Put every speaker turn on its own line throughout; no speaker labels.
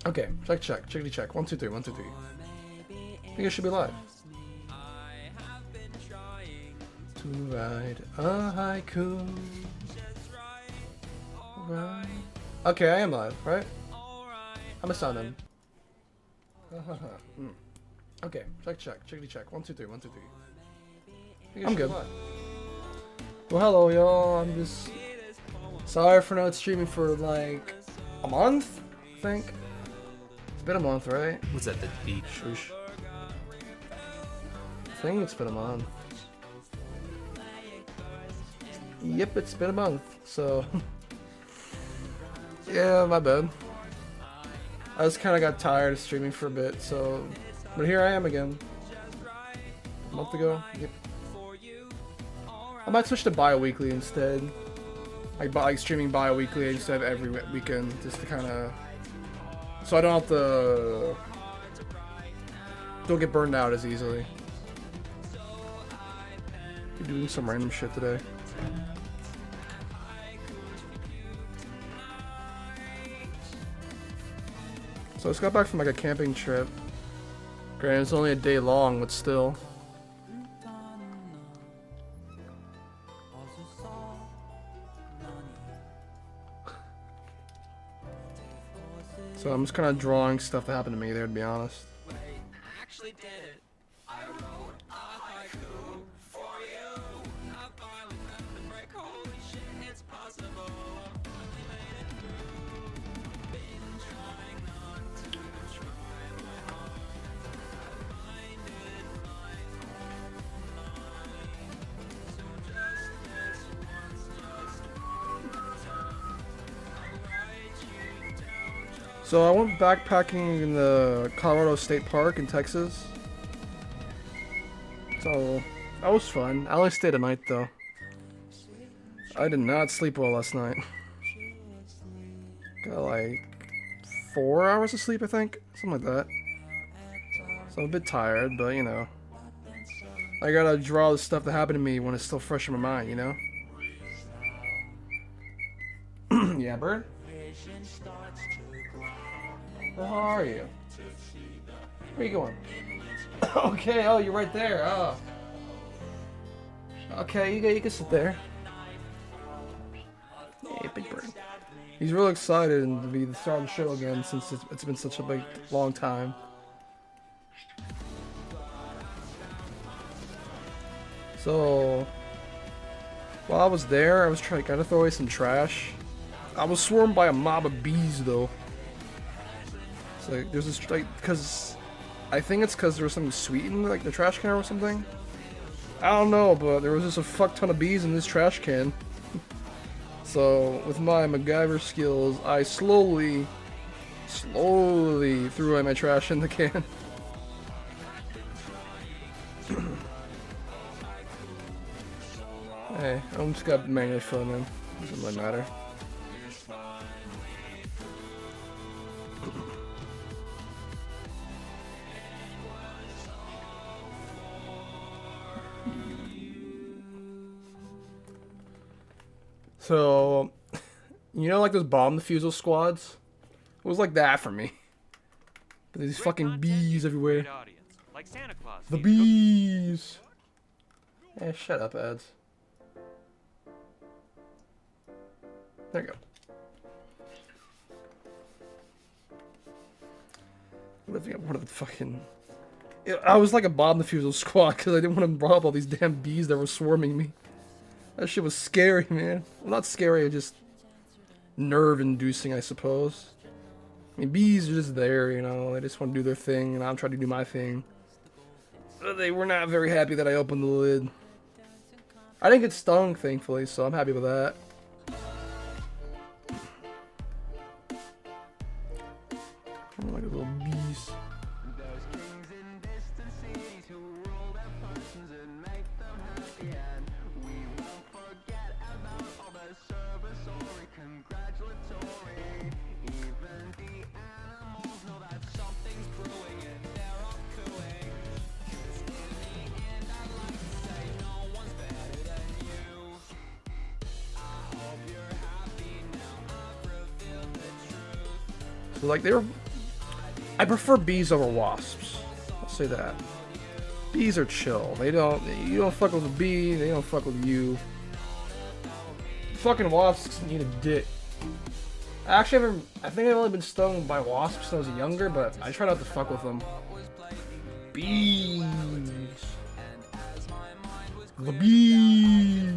Okay, checkity check. 1, 2, 3, 1, 2, 3. I think it should be live. To write a haiku. Right. Okay, I am live, right? I'm a sound in. Okay, checkity check. 1, 2, 3, 1, 2, 3. I'm good. Well, hello, y'all. I'm just sorry for not streaming for like a month, I think. It's been a month, right?
Was at the beach.
I think it's been a month. Yep, it's been a month, so yeah, my bad. I just kind of got tired of streaming for a bit, so but here I am again. A month ago, yep. I might switch to bi-weekly instead. Like streaming bi-weekly instead of every weekend, just to kind of, so I don't have to, don't get burned out as easily. You're doing some random shit today. So I just got back from like a camping trip. Granted, it's only a day long, but still. So I'm just kind of drawing stuff that happened to me there, to be honest. So I went backpacking in the Colorado State Park in Texas. So that was fun. I only stayed a night though. I did not sleep well last night. Got like 4 hours of sleep, I think. Something like that. So I'm a bit tired, but you know. I gotta draw the stuff that happened to me when it's still fresh in my mind, you know? Yeah, bird? How are you? Where you going? Okay, oh, you're right there. Oh. Okay, you can sit there. Hey, big bird. He's real excited to be the star of the show again since it's been such a big, long time. So, while I was there, I was trying to throw away some trash. I was swarmed by a mob of bees, though. So, like, there's this, like, because I think it's because there was something sweet in, like, the trash can or something. I don't know, but there was just a fuck ton of bees in this trash can. So, with my MacGyver skills, I slowly threw away my trash in the can. Hey, I'm just got mainly fun, man. Doesn't really matter. So, you know, like those bomb defusal squads? It was like that for me. But these fucking bees everywhere.
Like Santa Claus.
The bees! Eh, shut up, ads. There you go. Living at one of the fucking... I was like a bomb defusal squad because I didn't want to rob all these damn bees that were swarming me. That shit was scary, man. Well, not scary, just nerve-inducing, I suppose. I mean, bees are just there, you know. They just want to do their thing, and I'm trying to do my thing. But they were not very happy that I opened the lid. I didn't get stung, thankfully, so I'm happy with that. I'm like a little bees. So like they're, I prefer bees over wasps. I'll say that. Bees are chill. You don't fuck with a bee. They don't fuck with you. Fucking wasps need a dick. Actually, I think I've only been stung by wasps when I was younger, but I try not to fuck with them. Bees. The bees.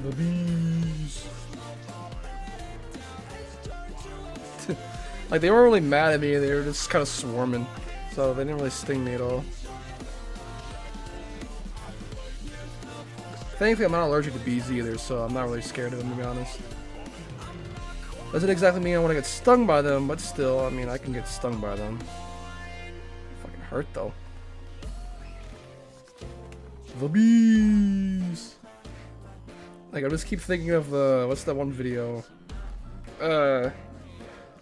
The bees. Like, they weren't really mad at me, they were just kind of swarming. So they didn't really sting me at all. Thankfully, I'm not allergic to bees either, so I'm not really scared of them, to be honest. Doesn't exactly mean I want to get stung by them, but still, I mean, I can get stung by them. Fucking hurt, though. The bees! Like, I just keep thinking of the, what's that one video?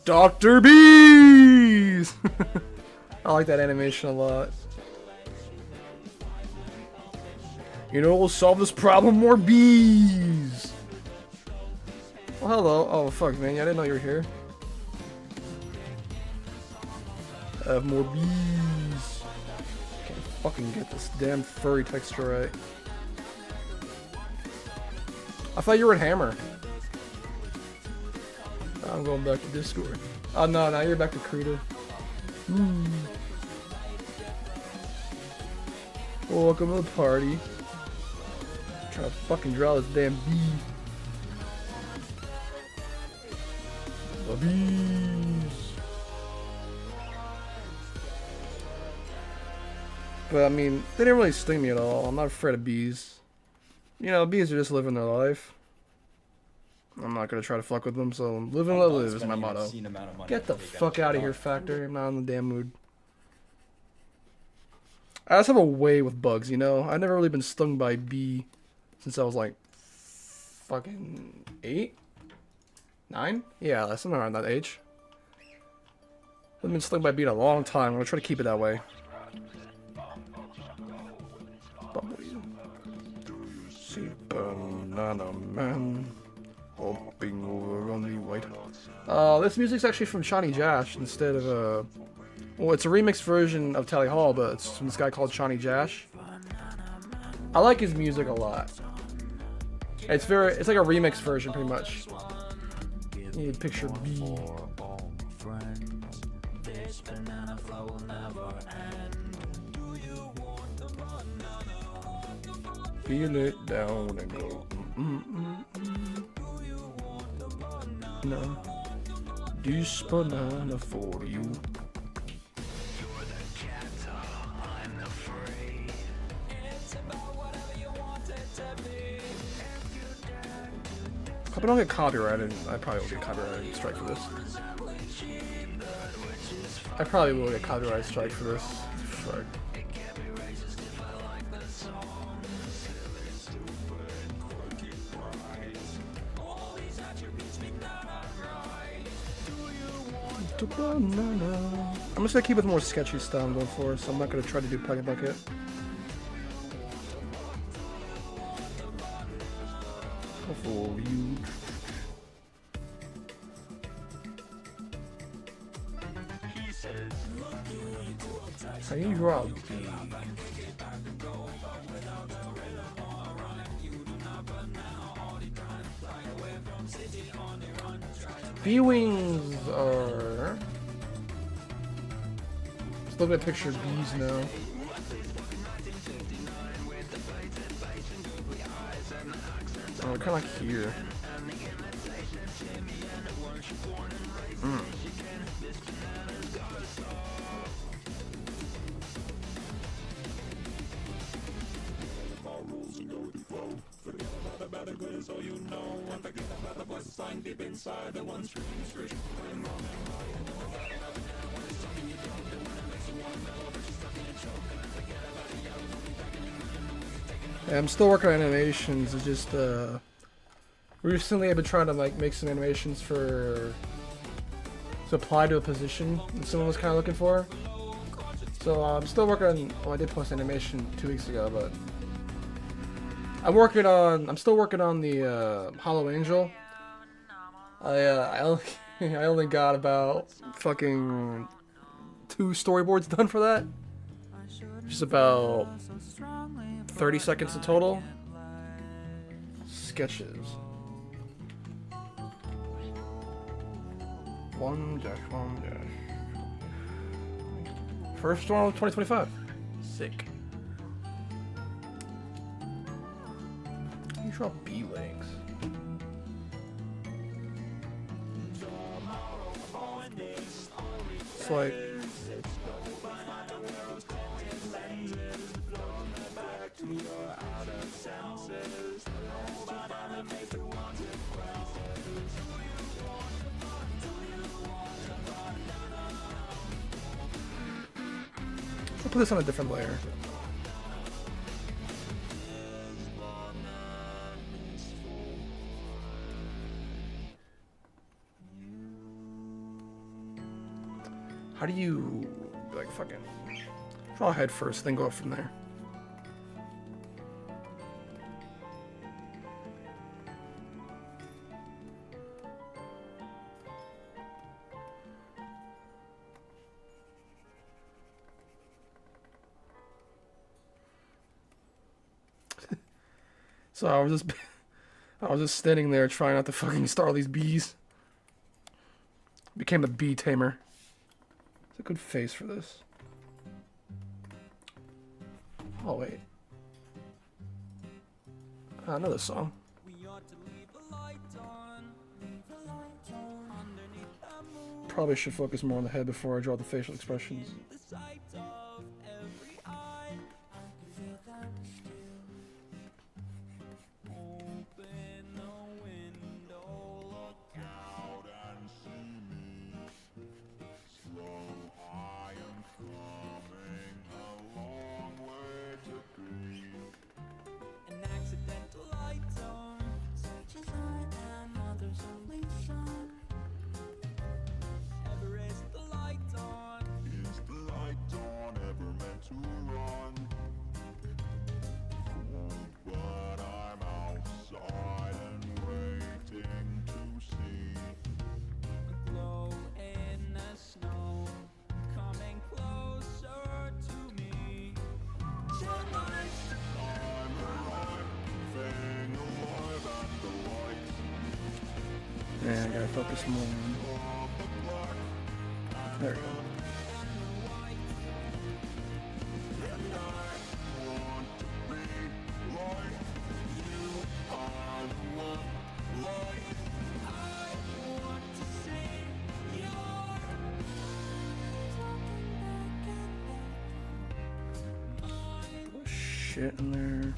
Dr. Bees! I like that animation a lot. You know, we'll solve this problem, more bees! Well, hello. Oh, fuck, man. I didn't know you were here. I have more bees. Can't fucking get this damn furry texture right. I thought you were in Hammer. I'm going back to Discord. Oh, no, now you're back to Krita. Welcome to the party. I'm trying to fucking draw this damn bee. The bees. But I mean, they didn't really sting me at all. I'm not afraid of bees. You know, bees are just living their life. I'm not gonna try to fuck with them, so live and let live is my motto. Get the fuck out of here, Factor. I'm not in the damn mood. I just have a way with bugs, you know? I've never really been stung by a bee since I was like fucking 8? 9? Yeah, that's something around that age. I've been stung by a bee in a long time. I'm gonna try to keep it that way. See banana man hopping over on the white. This music's actually from Shawnee Jash instead of well, it's a remix version of Tally Hall, but it's from this guy called Shawnee Jash. I like his music a lot. It's like a remix version, pretty much. You picture B. Feel it down and go. No, this banana for you. If I don't get copyrighted, I probably will get copyrighted strike for this. I probably will get copyright strike for this. Fuck. I'm just gonna keep it more sketchy style I'm going for, so I'm not gonna try to do Pocket Bucket. For you. How you draw? B-wings are... Let's look at a picture of bees now. Oh, they're kind of like here. Yeah, I'm still working on animations. It's just Recently, I've been trying to like make some animations to apply to a position that someone was kind of looking for. So I'm still working on. Well, I did post animation 2 weeks ago, but I'm still working on the Hollow Angel. I only got about fucking 2 storyboards done for that. Just about 30 seconds in total. Sketches. 1-1-. First one of 2025. Sick. You draw bee legs. It's like I'll put this on a different layer. How do you like fucking draw a head first, then go up from there? So I was just standing there trying not to fucking startle these bees. Became a bee tamer. It's a good face for this. Oh wait. Another song. Probably should focus more on the head before I draw the facial expressions. Yeah, I gotta focus more on... There we go. Put shit in there.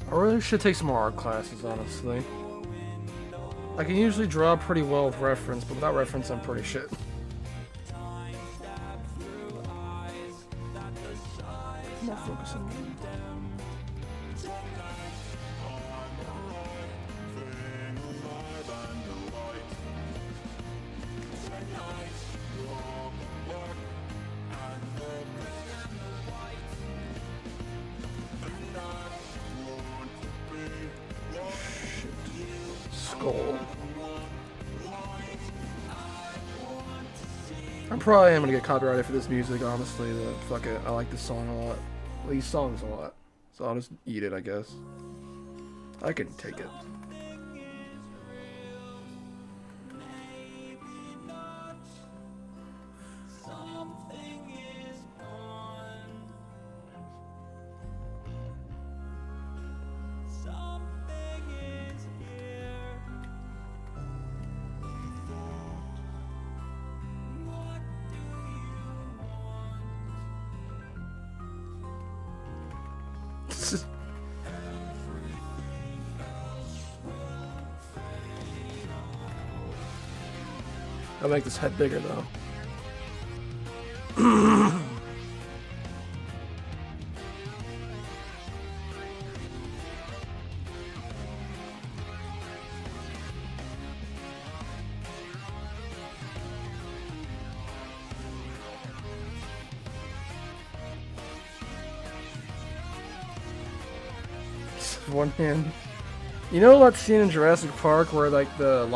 I really should take some more art classes, honestly. I can usually draw pretty well with reference, but without reference, I'm pretty shit. I'm not focusing. Skull. I probably am gonna get copyrighted for this music, honestly, but fuck it. I like this song a lot. These songs a lot. So I'll just eat it, I guess. I can take it. I'll make this head bigger though. One hand. You know that scene in Jurassic Park where like the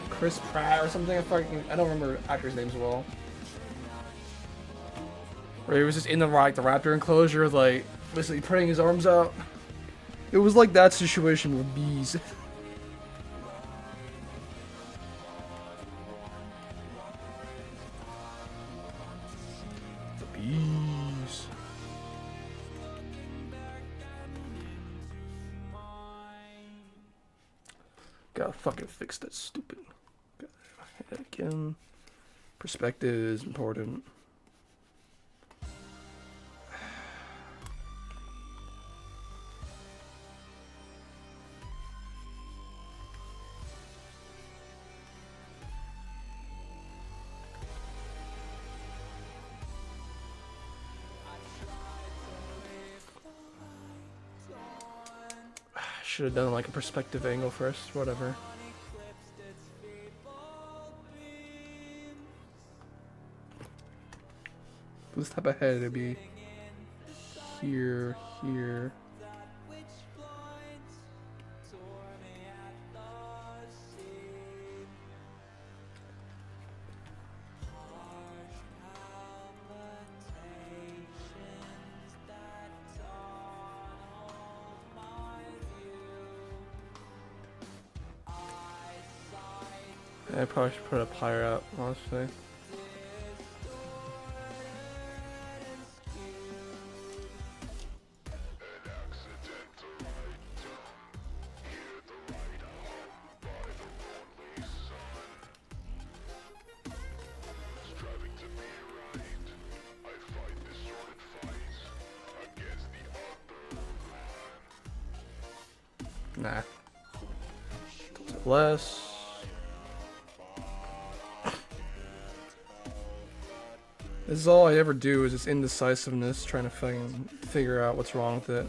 Chris Pratt or something? I don't remember actors' names well. Where he was just in the raptor enclosure, like basically putting his arms out. It was like that situation with bees. The bees. Gotta fucking fix that stupid. Again, perspective is important. Should have done like a perspective angle first, whatever. This type of head, it'd be here, here. I probably should put up higher up, honestly. Nah. Less. This is all I ever do is just indecisiveness, trying to fucking figure out what's wrong with it.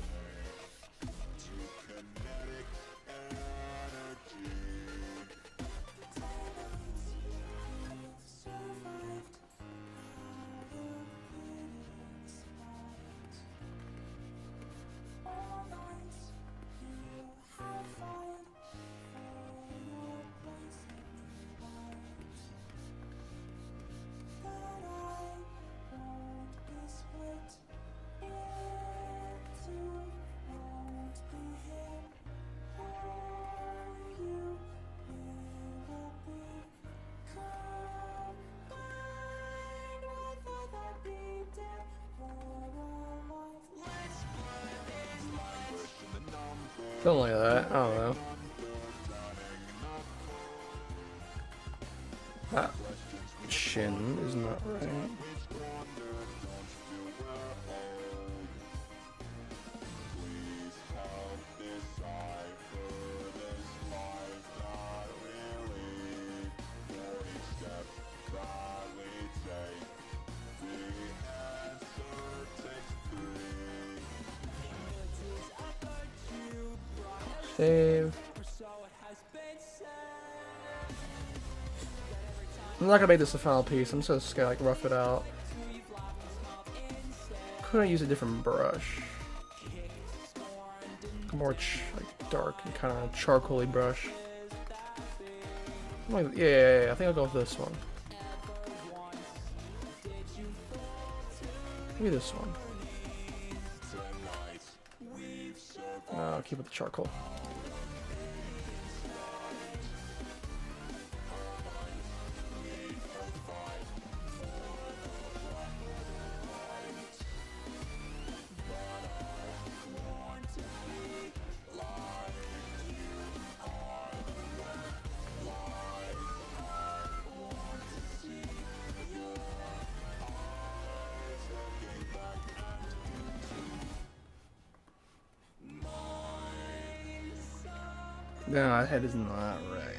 Something like that, I don't know. That chin is not right. Save. I'm not gonna make this the final piece. I'm just gonna like rough it out. Could I use a different brush? A more like dark and kind of charcoaly brush. Yeah. I think I'll go with this one. Maybe this one. I'll keep it the charcoal. No, that head is not right.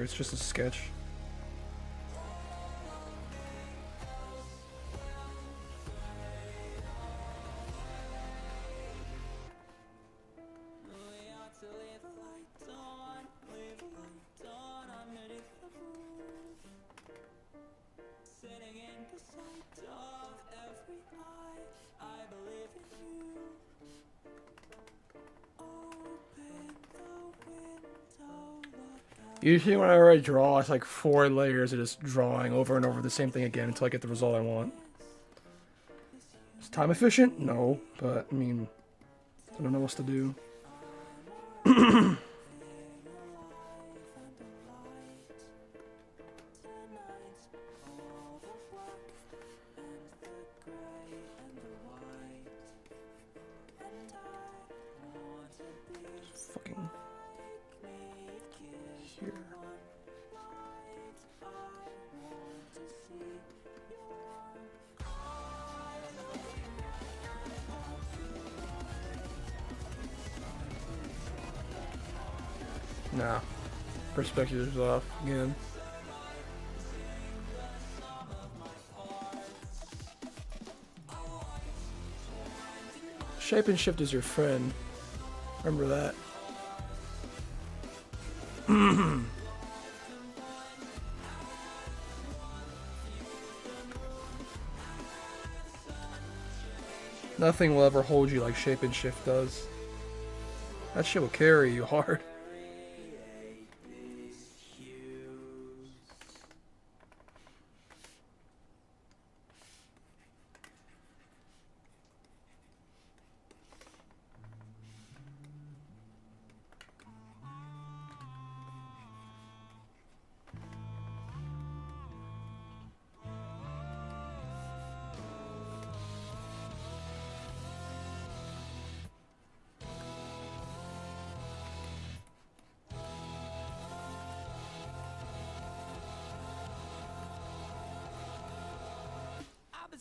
it's just a sketch. Usually whenever I draw, it's like 4 layers of just drawing over and over the same thing again until I get the result I want. Is time efficient? No, but I mean, I don't know what else to do. Fucking here. Nah, perspective is off again. Shape and shift is your friend. Remember that. Nothing will ever hold you like shape and shift does. That shit will carry you hard.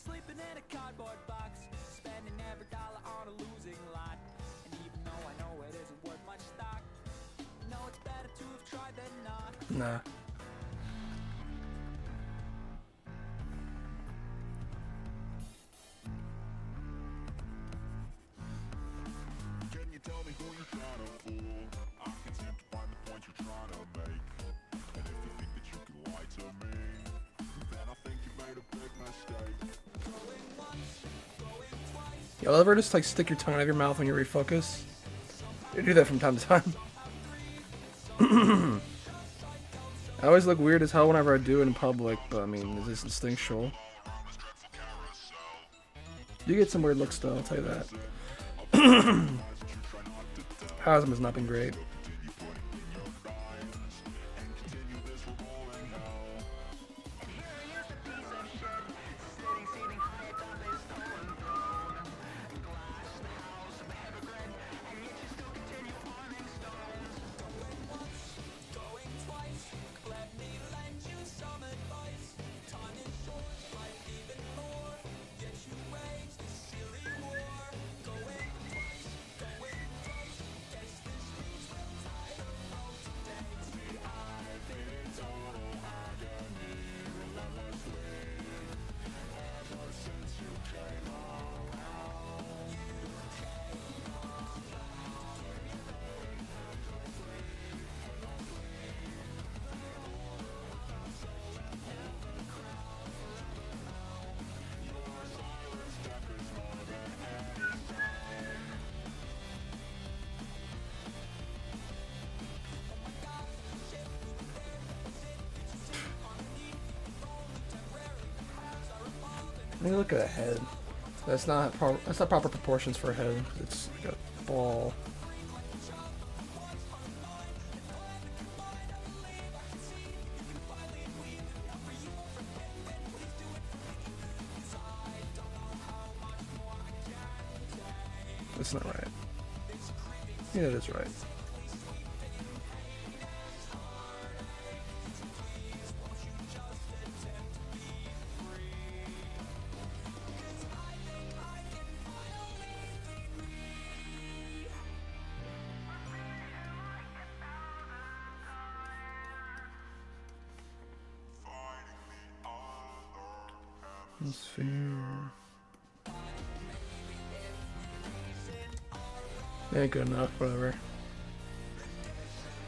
Sleeping in a cardboard box, spending every dollar on a losing lot. And even though I know it isn't worth much stock, no, it's better to have tried than not.
Nah.
Can you tell me who you're trying to fool? I can seem to find the point you're trying to make. And if you think that you can lie to me, then I think you made a big mistake.
Y'all ever just like stick your tongue out of your mouth when you refocus? I do that from time to time. I always look weird as hell whenever I do it in public, but I mean, it's instinctual. You get some weird looks though, I'll tell you that. Hasm has not been great. Let me look at a head. That's not proper proportions for a head. It's like a ball. That's not right. Yeah, it is right. Sphere. Ain't good enough, whatever.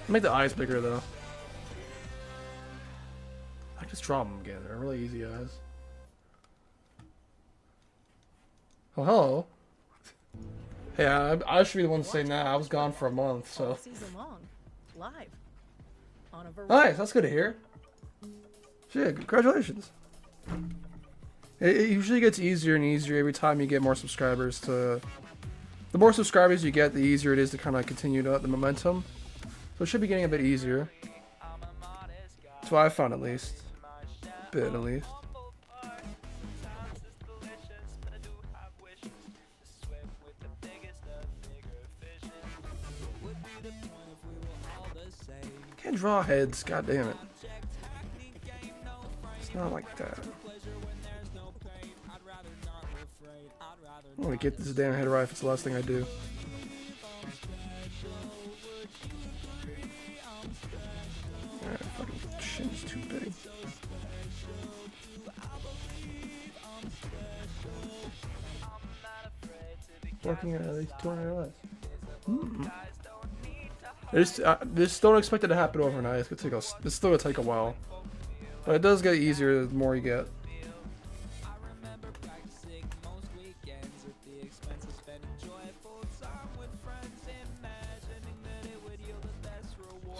Make the eyes bigger though. I just draw them again. They're really easy eyes. Oh, hello. Yeah, I should be the one to say nah. I was gone for a month, so.
Season long, live, on a variety.
Nice, that's good to hear. Shit, congratulations. It usually gets easier and easier every time you get more subscribers. The more subscribers you get, the easier it is to kind of continue the momentum. So it should be getting a bit easier. That's what I found, at least. A bit, at least. Can't draw heads, god damn it. It's not like that. I want to get this damn head right if it's the last thing I do. Alright, fucking shin's too big. Working at least 200 less. This don't expect it to happen overnight. It's still gonna take a while, but it does get easier the more you get.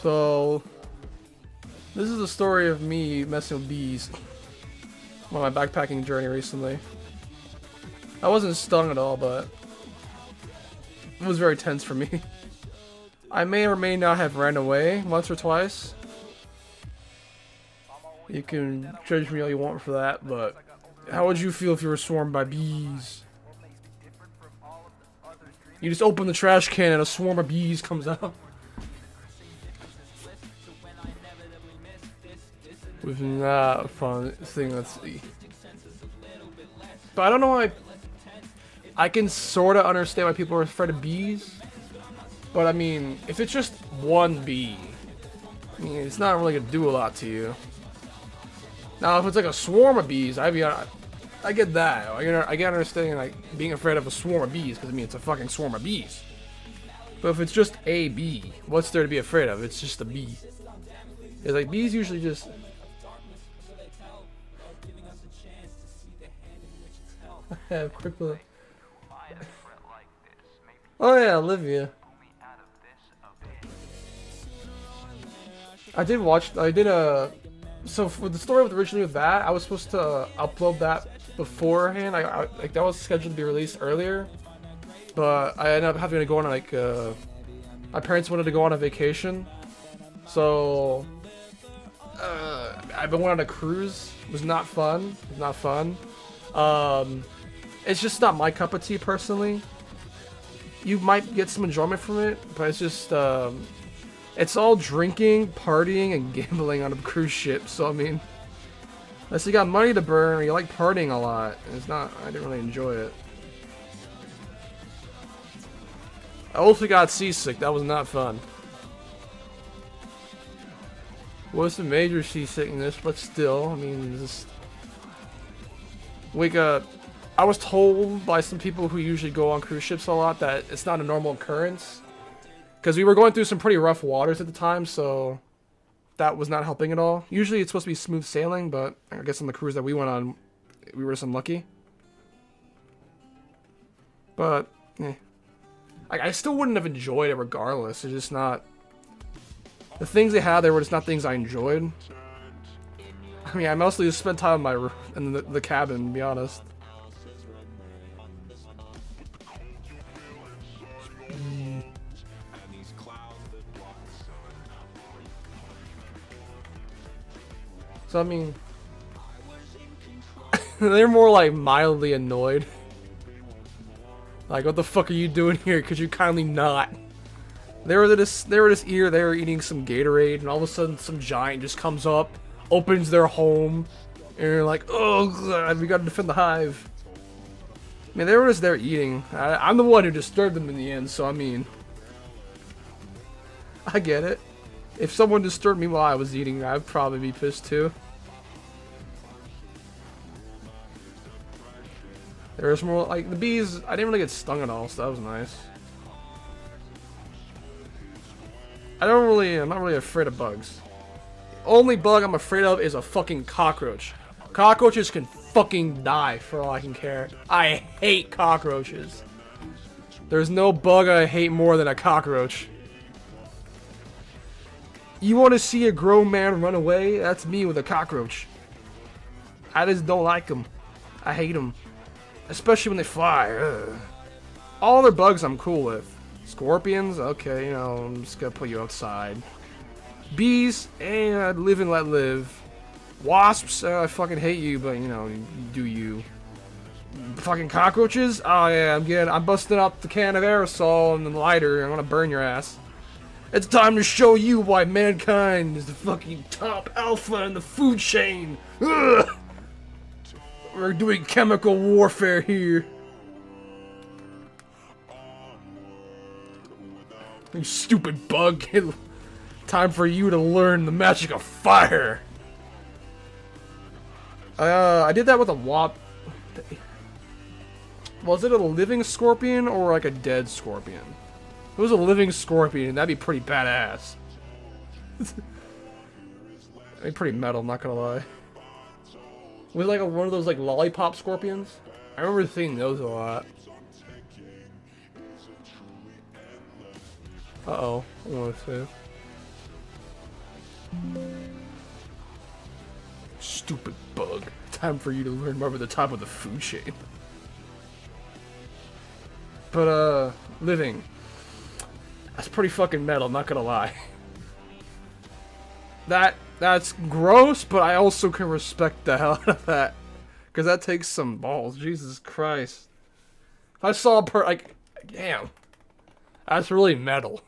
So, this is the story of me messing with bees on my backpacking journey recently. I wasn't stung at all, but it was very tense for me. I may or may not have ran away once or twice. You can judge me all you want for that, but how would you feel if you were swarmed by bees? You just open the trash can and a swarm of bees comes out. Was not a fun thing, let's see. But I don't know why. I can sorta understand why people are afraid of bees. But I mean, if it's just one bee, I mean, it's not really gonna do a lot to you. Now, if it's like a swarm of bees, I get that. I get understanding like being afraid of a swarm of bees because I mean it's a fucking swarm of bees. But if it's just a bee, what's there to be afraid of? It's just a bee. It's like bees usually just. Quickly. Oh yeah, Olivia. I did so for the story originally with that, I was supposed to upload that beforehand. Like that was scheduled to be released earlier, but I ended up having to go on like my parents wanted to go on a vacation, so I've been going on a cruise. It was not fun. It was not fun. It's just not my cup of tea personally. You might get some enjoyment from it, but it's just it's all drinking, partying, and gambling on a cruise ship. So I mean, unless you got money to burn or you like partying a lot, it's not. I didn't really enjoy it. I also got seasick. That was not fun. Was some major seasickness, but still, I mean, just wake up. I was told by some people who usually go on cruise ships a lot that it's not a normal occurrence. Because we were going through some pretty rough waters at the time, so that was not helping at all. Usually it's supposed to be smooth sailing, but I guess on the cruise that we went on, we were just unlucky. But, I still wouldn't have enjoyed it regardless. It's just not. The things they had there were just not things I enjoyed. I mean, I mostly just spent time in the cabin, to be honest. So I mean, they're more like mildly annoyed. Like, what the fuck are you doing here? Could you kindly not? They were eating some Gatorade, and all of a sudden some giant just comes up, opens their home, and you're like, oh god, we gotta defend the hive. I mean, they were just there eating. I'm the one who disturbed them in the end, so I mean, I get it. If someone disturbed me while I was eating, I'd probably be pissed too. There's more, like, the bees, I didn't really get stung at all, so that was nice. I'm not really afraid of bugs. The only bug I'm afraid of is a fucking cockroach. Cockroaches can fucking die for all I can care. I hate cockroaches. There's no bug I hate more than a cockroach. You want to see a grown man run away? That's me with a cockroach. I just don't like them. I hate them. Especially when they fly. Ugh. All other bugs I'm cool with. Scorpions? Okay, you know, I'm just gonna put you outside. Bees? Live and let live. Wasps? I fucking hate you, but you know, you do you. Fucking cockroaches? Oh yeah, I'm busting up the can of aerosol and the lighter. I'm gonna burn your ass. It's time to show you why mankind is the fucking top alpha in the food chain. Ugh. We're doing chemical warfare here. You stupid bug. Time for you to learn the magic of fire. I did that with a wop. Was it a living scorpion or like a dead scorpion? If it was a living scorpion, that'd be pretty badass. I mean, pretty metal, not gonna lie. Was it like one of those like lollipop scorpions? I remember seeing those a lot. Uh-oh. I want to save. Stupid bug. Time for you to learn more about the top of the food chain. But, living. That's pretty fucking metal, not gonna lie. That's gross, but I also can respect the hell out of that. Because that takes some balls. Jesus Christ. If I saw a like, damn. That's really metal.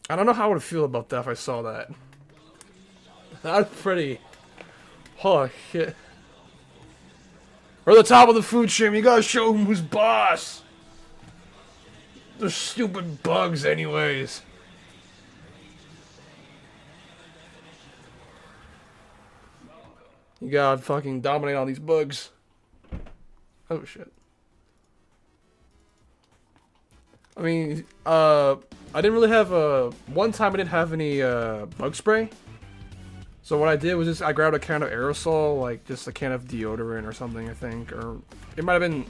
I don't know how I would feel about that if I saw that. That's pretty... Oh, shit. We're at the top of the food chain. You gotta show them who's boss. They're stupid bugs anyways. You gotta fucking dominate all these bugs. Oh, shit. I mean, I didn't really have one time I didn't have any bug spray. So what I did was just I grabbed a can of aerosol, like just a can of deodorant or something, I think, or it might have been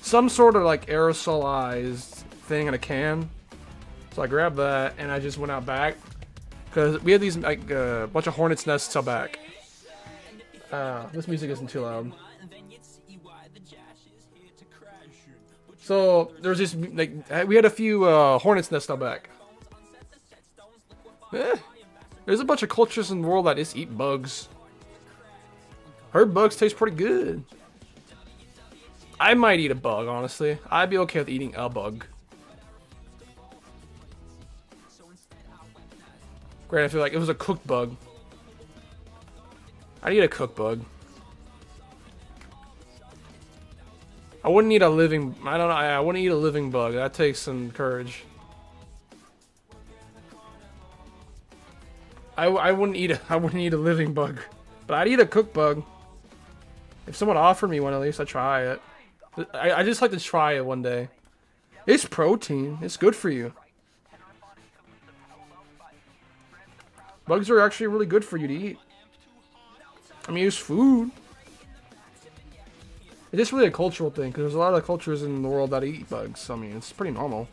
some sort of like aerosolized thing in a can. So I grabbed that and I just went out back because we had these like bunch of hornets' nests out back. This music isn't too loud. So there's this like we had a few hornets' nests out back. There's a bunch of cultures in the world that just eat bugs. Heard bugs taste pretty good. I might eat a bug, honestly. I'd be okay with eating a bug. Granted, I feel like it was a cooked bug. I'd eat a cooked bug. I wouldn't eat a living... I don't know. I wouldn't eat a living bug. That takes some courage. I wouldn't eat a living bug, but I'd eat a cooked bug. If someone offered me one, at least I'd try it. I just like to try it one day. It's protein. It's good for you. Bugs are actually really good for you to eat. I mean, it's food. It's just really a cultural thing, because there's a lot of cultures in the world that eat bugs. So, I mean, it's pretty normal.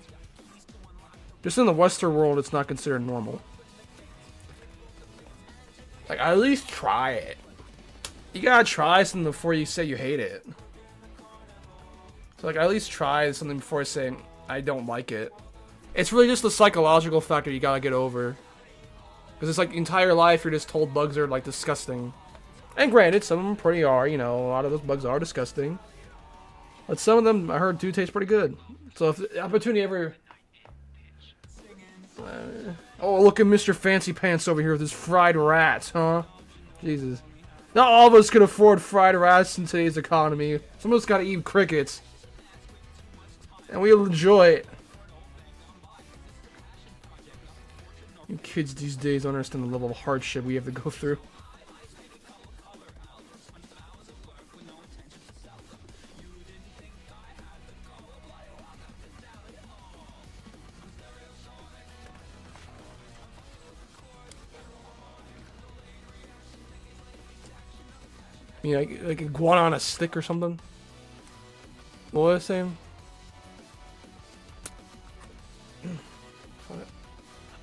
Just in the Western world, it's not considered normal. Like, at least try it. You gotta try something before you say you hate it. So, like, at least try something before I say I don't like it. It's really just the psychological factor you gotta get over. Because it's like, entire life you're just told bugs are, like, disgusting. And granted, some of them pretty are, you know, a lot of those bugs are disgusting. But some of them, I heard, do taste pretty good. So if the opportunity ever... oh, look at Mr. Fancy Pants over here with his fried rats, huh? Jesus. Not all of us can afford fried rats in today's economy. Some of us gotta eat crickets. And we'll enjoy it. You kids these days don't understand the level of hardship we have to go through. You know, like iguana on a stick or something. What was I saying?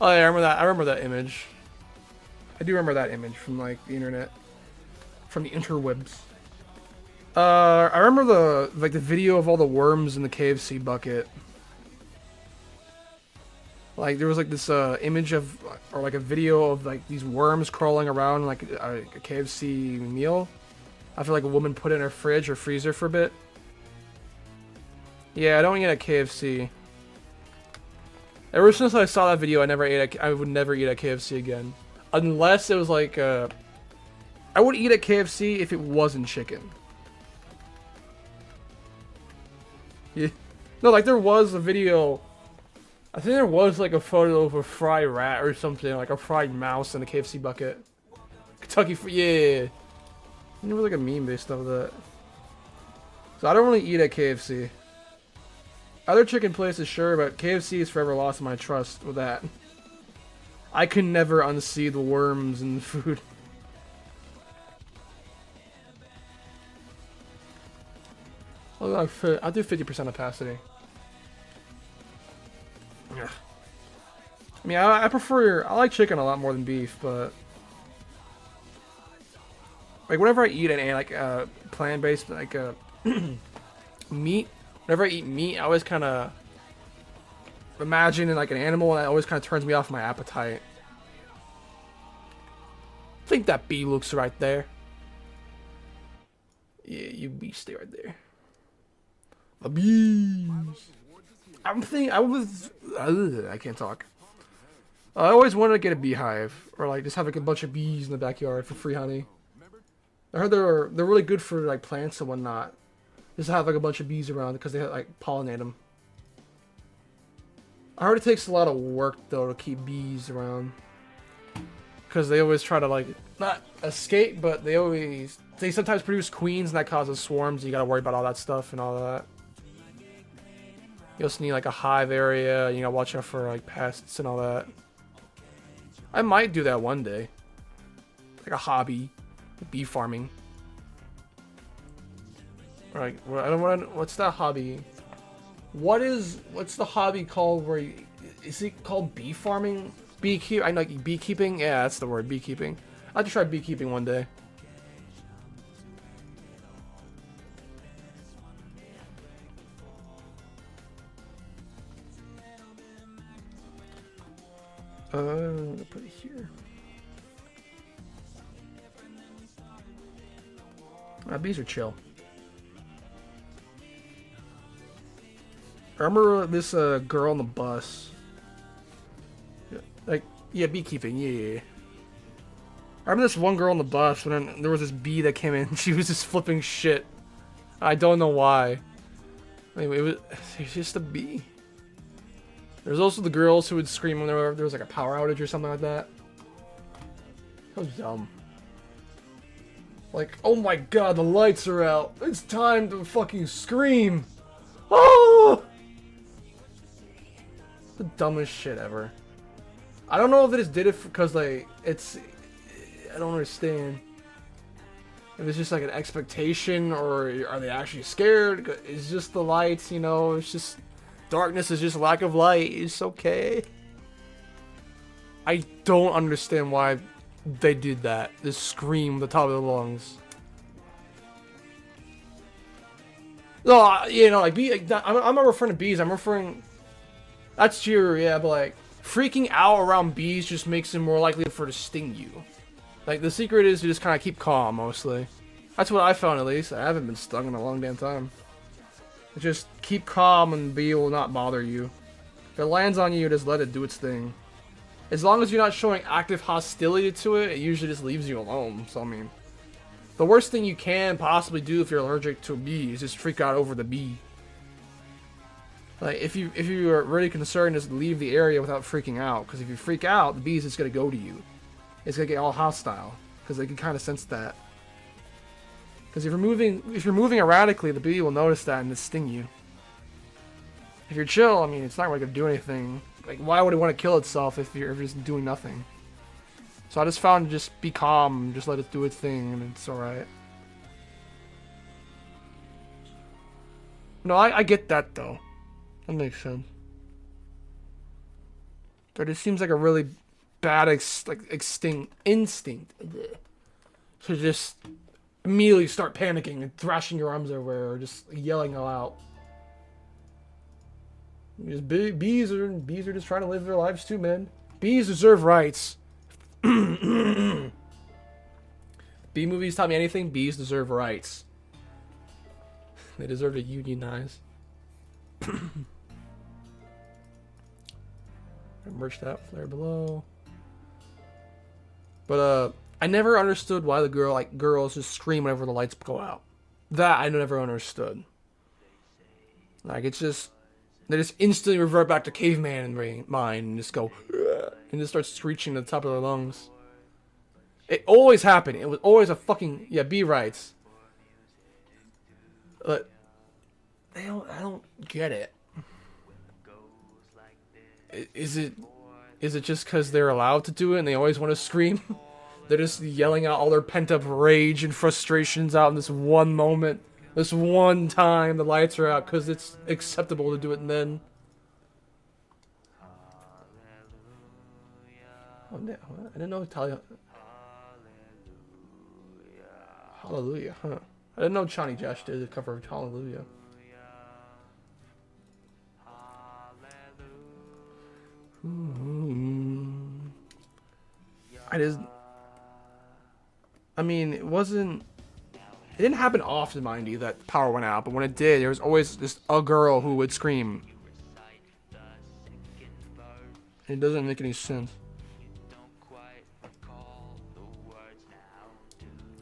Oh yeah, I remember that. I remember that image. I do remember that image from like the internet, from the interwebs. I remember the video of all the worms in the KFC bucket. Like there was like this image of, or like a video of like these worms crawling around like a KFC meal. I feel like a woman put it in her fridge or freezer for a bit. Yeah, I don't eat at KFC. Ever since I saw that video, I would never eat at KFC again, unless it was like I would eat at KFC if it wasn't chicken. Yeah. No, like there was a video. I think there was like a photo of a fried rat or something, like a fried mouse in a KFC bucket. Kentucky, yeah. And there was like a meme based off of that. So I don't really eat at KFC. Other chicken places, sure, but KFC is forever lost my trust with that. I can never unsee the worms in the food. I'll do 50% opacity. Yeah. I mean, I like chicken a lot more than beef, but like whenever I eat like plant-based like meat, whenever I eat meat, I always kind of imagine like an animal, and that always kind of turns me off my appetite. I think that bee looks right there. Yeah, you bee stay right there. The bees. I can't talk. I always wanted to get a beehive, or like just have like a bunch of bees in the backyard for free honey. I heard they're really good for like plants and whatnot. Just have like a bunch of bees around because they like pollinate them. I heard it takes a lot of work though to keep bees around, because they always try to like not escape, but they sometimes produce queens, and that causes swarms. You gotta worry about all that stuff and all that. You also need like a hive area. You gotta watch out for like pests and all that. I might do that one day, like a hobby, bee farming. Like, I don't want. What's that hobby? What's the hobby called? Is it called bee farming? I like beekeeping. Yeah, that's the word, beekeeping. I'll have to try beekeeping one day. I'm gonna put it here. Bees are chill. I remember this girl on the bus. Like, yeah, beekeeping, yeah. I remember this one girl on the bus when there was this bee that came in. She was just flipping shit. I don't know why. Anyway, it was just a bee. There's also the girls who would scream when there was like a power outage or something like that. That was dumb. Like, oh my god, the lights are out. It's time to fucking scream. Oh! The dumbest shit ever. I don't know if they just did it because like I don't understand. If it's just like an expectation, or are they actually scared? It's just the lights, you know. It's just darkness is just lack of light. It's okay. I don't understand why they did that. This scream at the top of their lungs. No, you know, like I'm not referring to bees. I'm referring. That's true, yeah, but like freaking out around bees just makes them more likely for to sting you. Like the secret is to just kind of keep calm, mostly. That's what I found at least. I haven't been stung in a long damn time. Just keep calm and the bee will not bother you. If it lands on you, just let it do its thing. As long as you're not showing active hostility to it, it usually just leaves you alone. So I mean, the worst thing you can possibly do if you're allergic to a bee is just freak out over the bee. Like if you are really concerned, just leave the area without freaking out. Because if you freak out, the bee's just gonna go to you. It's gonna get all hostile because they can kind of sense that. Because if you're moving erratically, the bee will notice that and just sting you. If you're chill, I mean, it's not really gonna do anything. Like, why would it want to kill itself if you're just doing nothing? So I just found to just be calm, just let it do its thing, and it's alright. No, I get that though. That makes sense. But it seems like a really bad extinct instinct to just immediately start panicking and thrashing your arms everywhere or just yelling all out. Just bees are just trying to live their lives too, man. Bees deserve rights. Bee movies taught me anything. Bees deserve rights. They deserve to unionize. Merch that flare below. But I never understood why the girls just scream whenever the lights go out. That I never understood. Like it's just they just instantly revert back to caveman mind and just go and just start screeching at the top of their lungs. It always happened. It was always a fucking bee rights. But I don't get it. Is it just because they're allowed to do it and they always want to scream? They're just yelling out all their pent-up rage and frustrations out in this one moment. This one time the lights are out because it's acceptable to do it then. Oh, no, I didn't know Italian. Hallelujah, huh? I didn't know Johnny Cash did a cover of Hallelujah. I mean, it didn't happen often, mind you, that power went out, but when it did, there was always just a girl who would scream. It doesn't make any sense.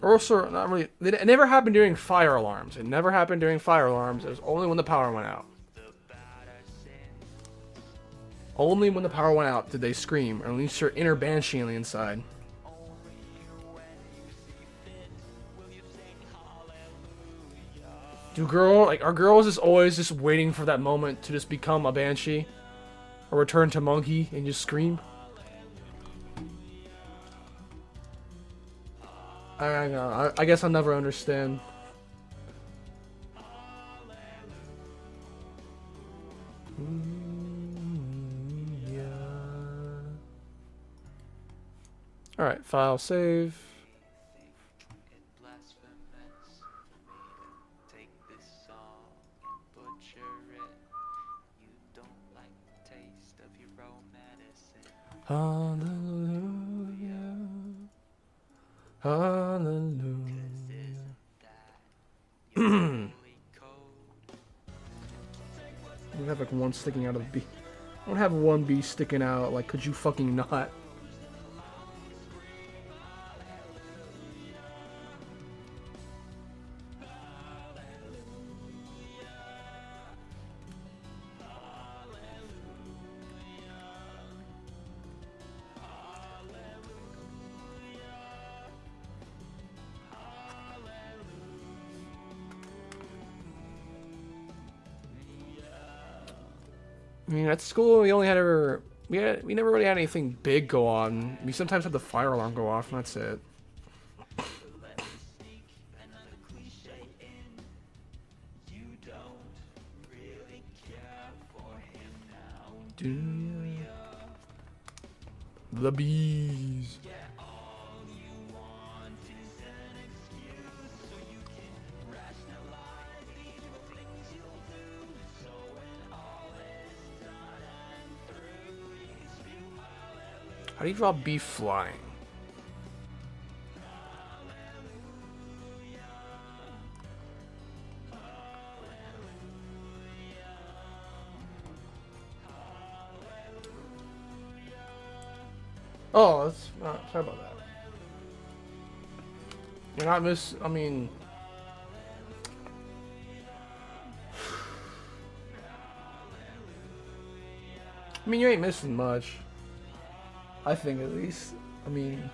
Also, not really. It never happened during fire alarms. It never happened during fire alarms. It was only when the power went out. Only when the power went out did they scream, or at least your inner banshee on the inside. Are girls just always just waiting for that moment to just become a banshee? Or return to monkey and just scream? I guess I'll never understand. Alright, file save. Hallelujah. Hallelujah. We have like one sticking out of the bee. I don't have one bee sticking out. Like, could you fucking not? I mean, at school we only had we never really had anything big go on. We sometimes had the fire alarm go off, and that's it. The bees. How do you draw a bee flying? Oh, that's sorry about that. You're not I mean, you ain't missing much. I think, at least. I mean,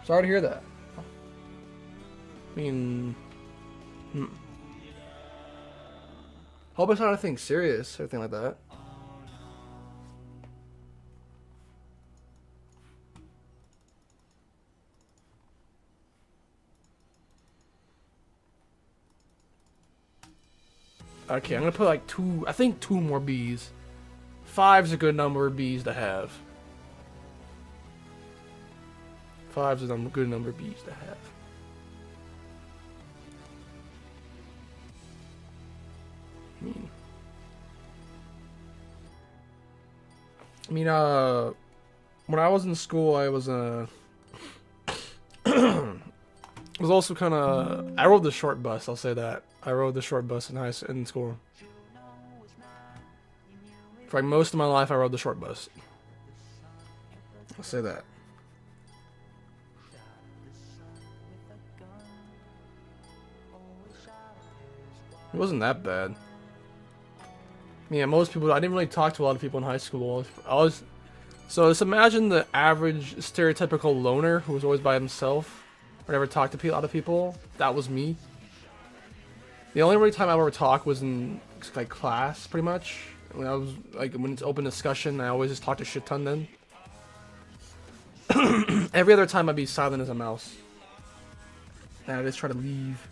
sorry to hear that. I mean, hope it's not anything serious or anything like that. Okay, I'm gonna put like two. I think 2 more bees. 5's a good number of bees to have. 5's a good number of bees to have. When I was in school, I was was also kind of. I rode the short bus. I'll say that. I rode the short bus in school. For like most of my life, I rode the short bus. I'll say that. It wasn't that bad. Yeah, most people. I didn't really talk to a lot of people in high school. So just imagine the average stereotypical loner who was always by himself, or never talked to a lot of people. That was me. The only really time I ever talked was in like class, pretty much. When it's open discussion, I always just talk to shit ton then. Every other time I'd be silent as a mouse. And I just try to leave.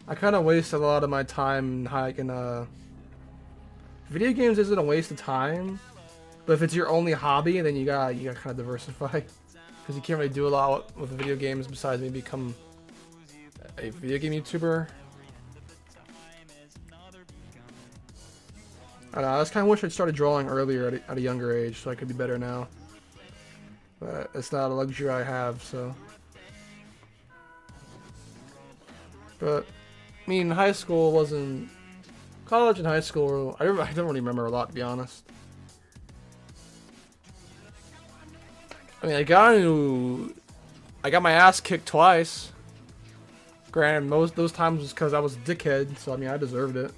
I kind of wasted a lot of my time hiking. Video games isn't a waste of time, but if it's your only hobby, then you gotta kind of diversify, because you can't really do a lot with video games besides maybe become a video game YouTuber. I don't know, I just kind of wish I'd started drawing earlier at a younger age, so I could be better now. But it's not a luxury I have, so. But I mean, high school wasn't. College and high school, I don't really remember a lot, to be honest. I mean, I got my ass kicked twice. Granted, most those times was because I was a dickhead, so I mean, I deserved it.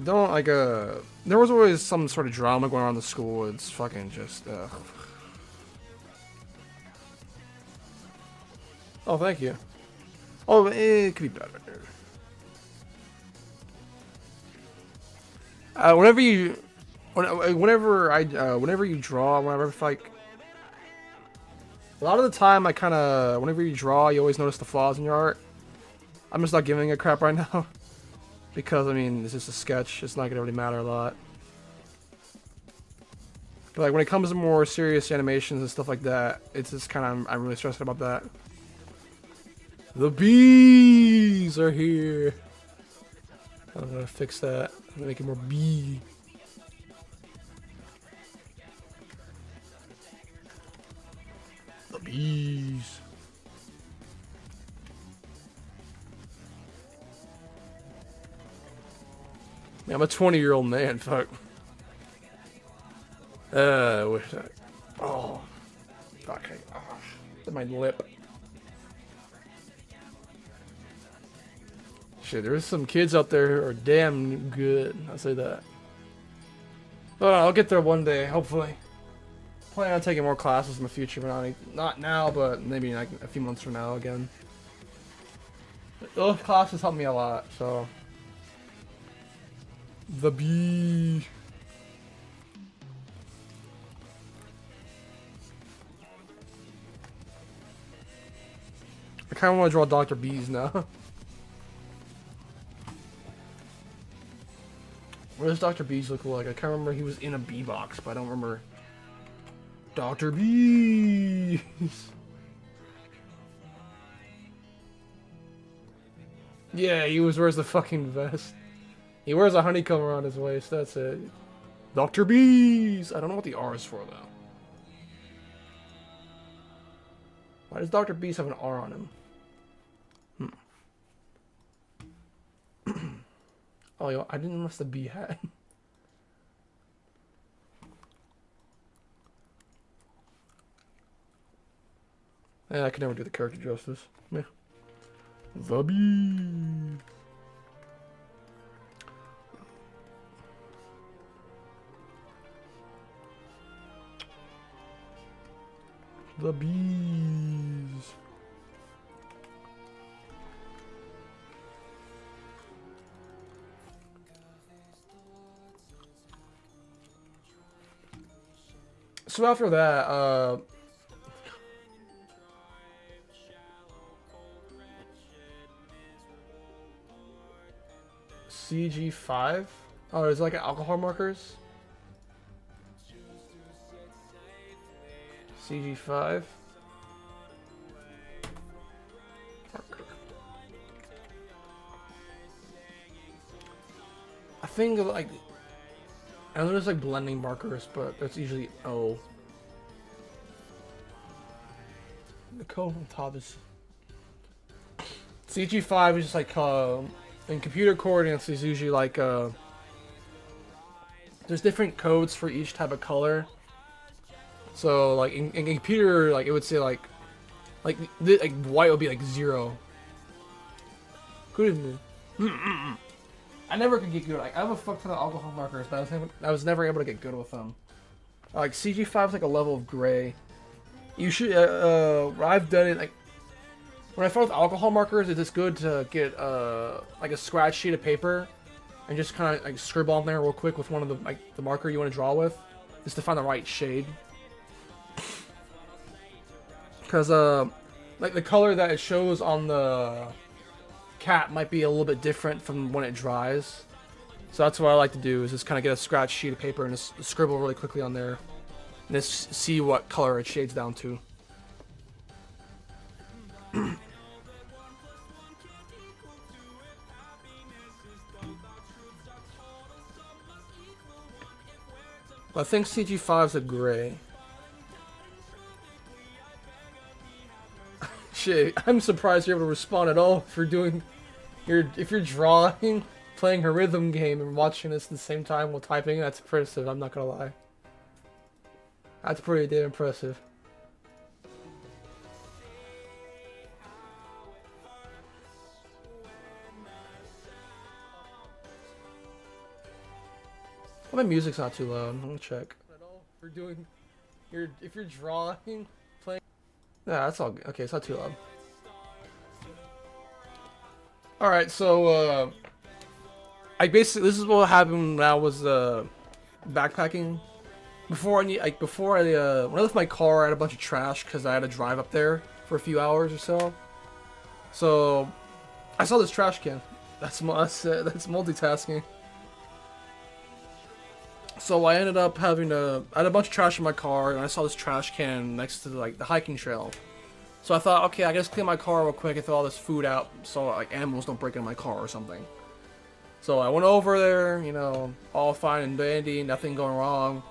There was always some sort of drama going on in the school. It's fucking just, Oh, thank you. Oh, it could be better. Whenever you draw, like, a lot of the time whenever you draw, you always notice the flaws in your art. I'm just not giving a crap right now. Because, I mean, it's just a sketch. It's not gonna really matter a lot. But, like, when it comes to more serious animations and stuff like that, it's just I'm really stressed about that. The bees are here. I'm gonna fix that. I'm gonna make it more bee. The bees. Man, I'm a 20-year-old man. Fuck. I wish I. Oh. Fuck. My lip. Shit, there's some kids out there who are damn good. I'll say that. But I'll get there one day, hopefully. Plan on taking more classes in the future, but not now, but maybe like a few months from now again. Those classes help me a lot, so. The bee. I kind of want to draw Dr. Bees now. What does Dr. Bees look like? I can't remember. He was in a bee box, but I don't remember. Dr. Bees. Yeah, he wears the fucking vest. He wears a honeycomb around his waist. That's it. Dr. Bees. I don't know what the R is for though. Why does Dr. Bees have an R on him? Oh, yo, I didn't notice the bee hat. Yeah, I could never do the character justice. Yeah. The bee. The bees. So after that, CG5. Oh, there's like alcohol markers. CG5. Marker. I think like I know there's like blending markers, but that's usually O. The code on top is CG5 is just like in computer coordinates is usually like there's different codes for each type of color. So like in computer, like it would say like white would be like 0. Good evening. I never could get good. Like I have a fuck ton of alcohol markers, but I was never able to get good with them. Like CG5 is like a level of gray. You should I've done it like when I found with alcohol markers, it's just good to get like a scratch sheet of paper and just kind of like scribble on there real quick with one of the marker you want to draw with, just to find the right shade. Because like the color that it shows on the cat might be a little bit different from when it dries. So that's what I like to do, is just kind of get a scratch sheet of paper and just scribble really quickly on there and just see what color it shades down to. I think CG5 is a gray. Shit, I'm surprised you're able to respond at all if you're doing if you're drawing, playing a rhythm game and watching this at the same time while typing. That's impressive, I'm not gonna lie. That's pretty damn impressive. Well, my music's not too loud. I'm gonna check. At all, if you're doing, if you're drawing, playing. Yeah, that's all good. Okay, it's not too loud. All right, so I basically this is what happened when I was backpacking. Before when I left my car, I had a bunch of trash because I had to drive up there for a few hours or so. So I saw this trash can. That's multitasking. So I ended up I had a bunch of trash in my car, and I saw this trash can next to the hiking trail. So I thought, okay, I guess clean my car real quick and throw all this food out so like animals don't break into my car or something. So I went over there, you know, all fine and dandy, nothing going wrong.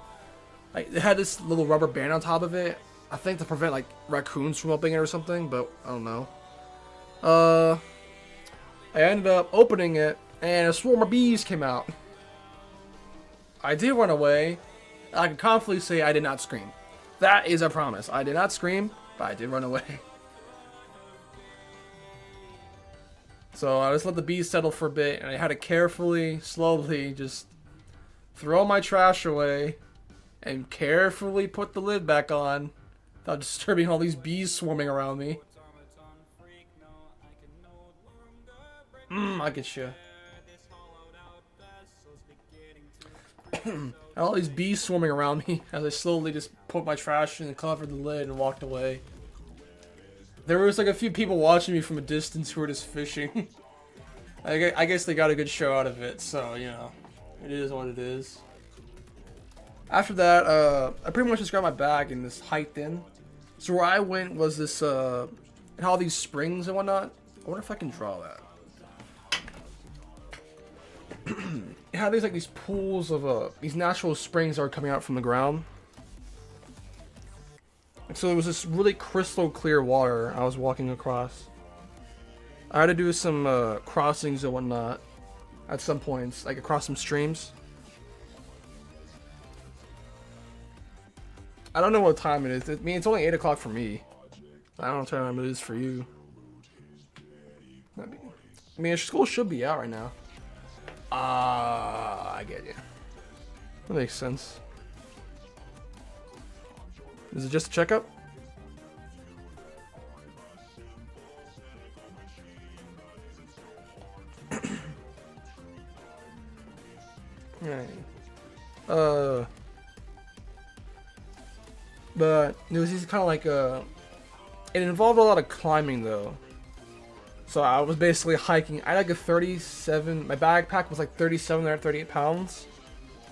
It had this little rubber band on top of it, I think to prevent like raccoons from opening it or something, but I don't know. I ended up opening it, and a swarm of bees came out. I did run away. I can confidently say I did not scream. That is a promise. I did not scream, but I did run away. So I just let the bees settle for a bit, and I had to carefully, slowly, just throw my trash away and carefully put the lid back on without disturbing all these bees swarming around me. I get you. And all these bees swarming around me as I slowly just put my trash in and covered the lid and walked away. There was like a few people watching me from a distance who were just fishing. I guess they got a good show out of it, so you know, it is what it is. After that, I pretty much just grabbed my bag and just hiked in. So where I went was this, and all these springs and whatnot. I wonder if I can draw that. It had these pools of these natural springs that were coming out from the ground. And so it was this really crystal clear water I was walking across. I had to do some crossings and whatnot at some points, like across some streams. I don't know what time it is. I mean, it's only 8 o'clock for me. I don't know what time it is for you. I mean, school should be out right now. I get you. That makes sense. Is it just a checkup? Right. But it was just kind of like it involved a lot of climbing though. So I was basically hiking. I had like a 37. My backpack was like 37 or 38 pounds.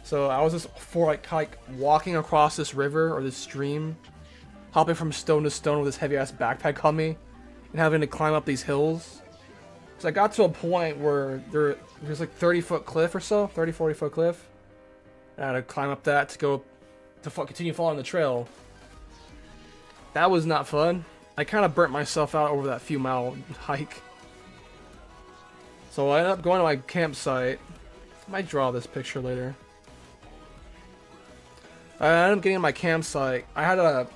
So I was just like walking across this river or this stream, hopping from stone to stone with this heavy ass backpack on me, and having to climb up these hills. So I got to a point where there's like 30-foot cliff or so, 40-foot cliff. And I had to climb up that to go to continue following the trail. That was not fun. I kind of burnt myself out over that few mile hike. So I ended up going to my campsite. I might draw this picture later. I ended up getting to my campsite. I had to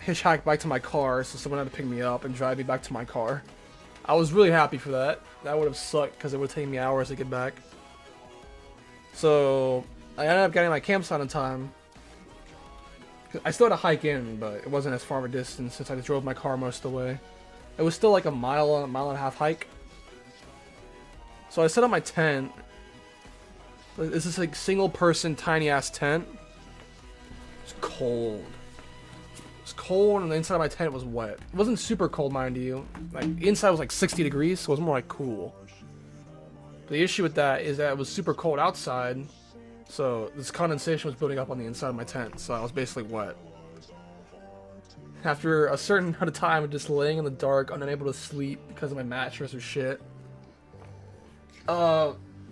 hitchhike back to my car, so someone had to pick me up and drive me back to my car. I was really happy for that. That would have sucked because it would have taken me hours to get back. So I ended up getting my campsite on time. I still had to hike in, but it wasn't as far of a distance since I just drove my car most of the way. It was still like a mile and a half hike. So I set up my tent. This is like single person tiny ass tent. It's cold. It's cold and the inside of my tent was wet. It wasn't super cold, mind you. Like the inside was like 60 degrees, so it was more like cool. But the issue with that is that it was super cold outside. So this condensation was building up on the inside of my tent, so I was basically wet. After a certain amount of time of just laying in the dark, unable to sleep because of my mattress or shit.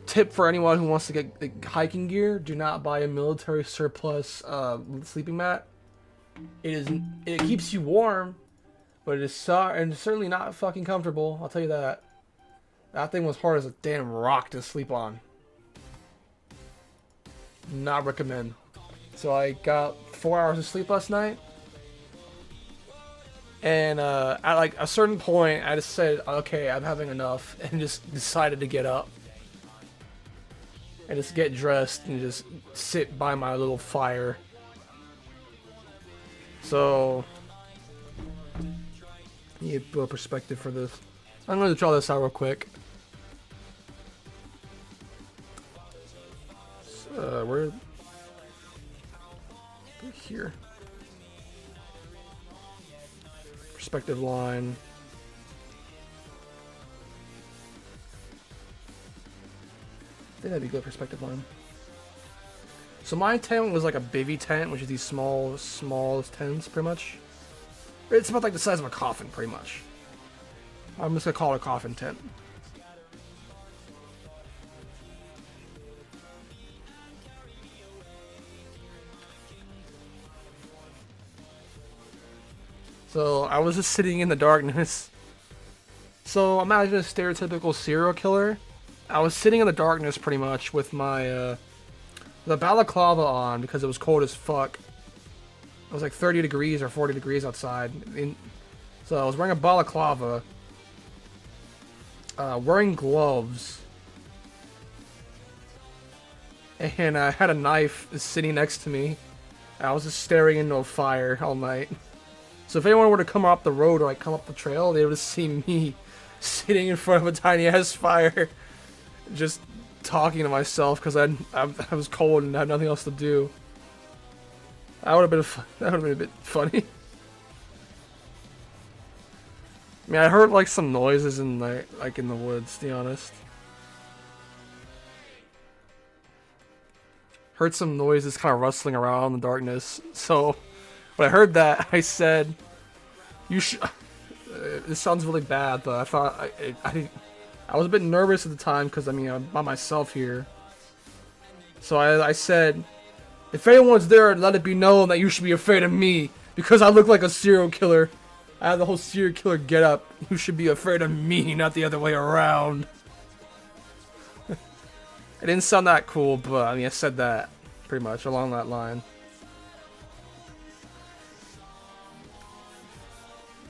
Tip for anyone who wants to get like, hiking gear: do not buy a military surplus sleeping mat. It keeps you warm, but it's certainly not fucking comfortable. I'll tell you that. That thing was hard as a damn rock to sleep on. Not recommend. So I got 4 hours of sleep last night, and at like a certain point, I just said, "Okay, I'm having enough," and just decided to get up and just get dressed and just sit by my little fire. So, need a perspective for this. I'm going to draw this out real quick. Where? Here. Perspective line. I think that'd be a good perspective line. So my tent was like a bivy tent, which is these small tents, pretty much. It's about like the size of a coffin, pretty much. I'm just gonna call it a coffin tent. So I was just sitting in the darkness. So imagine a stereotypical serial killer. I was sitting in the darkness pretty much with my the balaclava on because it was cold as fuck. It was like 30 degrees or 40 degrees outside. So I was wearing a balaclava, wearing gloves, and I had a knife sitting next to me. I was just staring into a fire all night. So if anyone were to come up the road or like come up the trail, they would have seen me sitting in front of a tiny ass fire, just talking to myself because I was cold and had nothing else to do. That would have been a bit funny. I mean, I heard like some noises in like in the woods, to be honest. Heard some noises kind of rustling around in the darkness. So when I heard that, I said, "You should." This sounds really bad, but I thought I was a bit nervous at the time because I mean I'm by myself here. So I said, "If anyone's there, let it be known that you should be afraid of me because I look like a serial killer. I have the whole serial killer get up. You should be afraid of me, not the other way around." It didn't sound that cool, but I mean I said that pretty much along that line.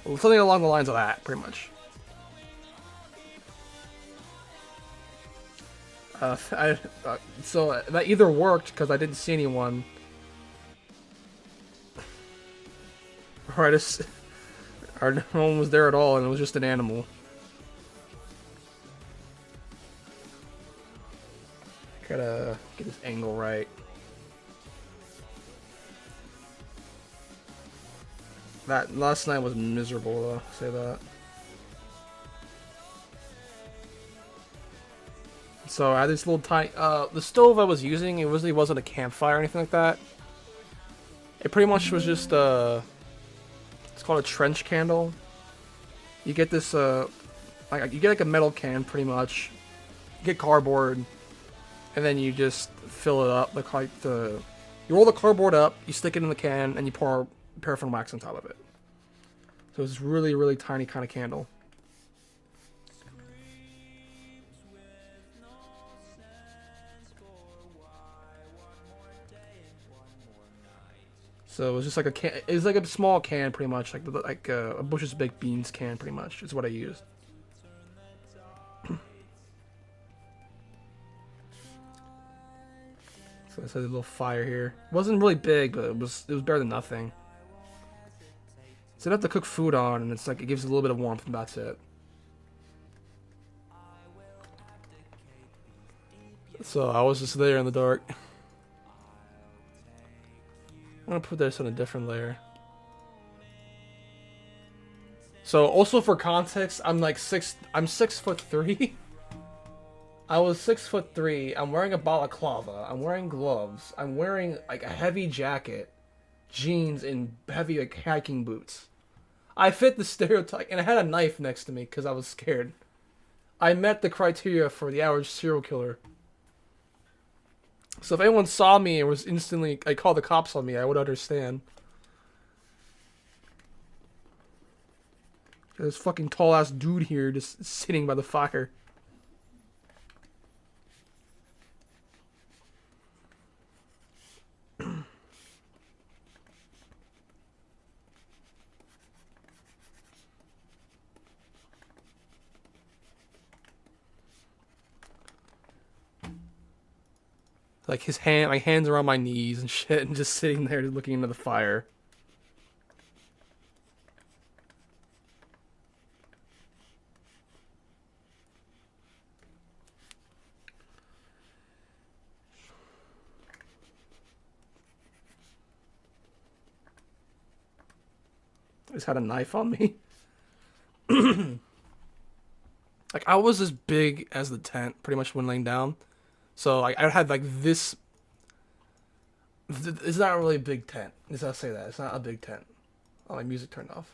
Well, something along the lines of that, pretty much. So that either worked because I didn't see anyone, or no one was there at all, and it was just an animal. Gotta get this angle right. That last night was miserable, though. Say that. So I had this little tiny. The stove I was using, it really wasn't a campfire or anything like that. It pretty much was just it's called a trench candle. You get this like you get like a metal can pretty much. You get cardboard, and then you just fill it up like the. You roll the cardboard up, you stick it in the can, and you pour paraffin wax on top of it. So it's really, really tiny kind of candle. So it was just like a can. It was like a small can, pretty much, like a Bush's baked beans can, pretty much. Is what I used. So I said a little fire here. It wasn't really big, but it was better than nothing. So you have to cook food on, and it's like it gives a little bit of warmth, and that's it. So I was just there in the dark. I'm gonna put this on a different layer. So also for context, I'm 6'3". I was 6'3". I'm wearing a balaclava. I'm wearing gloves. I'm wearing like a heavy jacket, jeans, and heavy like hiking boots. I fit the stereotype, and I had a knife next to me because I was scared. I met the criteria for the average serial killer. So if anyone saw me and was instantly, I called the cops on me, I would understand. This fucking tall ass dude here just sitting by the fire. Like my hands are on my knees and shit, and just sitting there looking into the fire. I just had a knife on me. Like I was as big as the tent, pretty much when laying down. So like I had like this. It's not really a big tent. Let's not say that. It's not a big tent. Oh, my music turned off.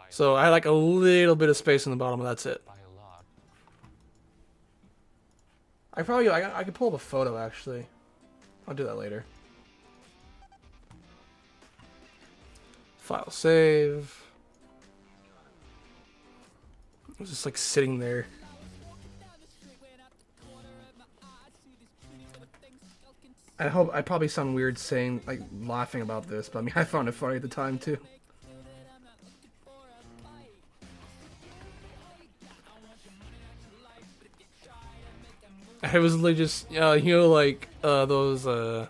So I had like a little bit of space in the bottom, and that's it. I could pull up a photo actually. I'll do that later. File save. I was just like sitting there. I probably sound weird saying, like, laughing about this, but I mean, I found it funny at the time too. I was literally just, like, those, it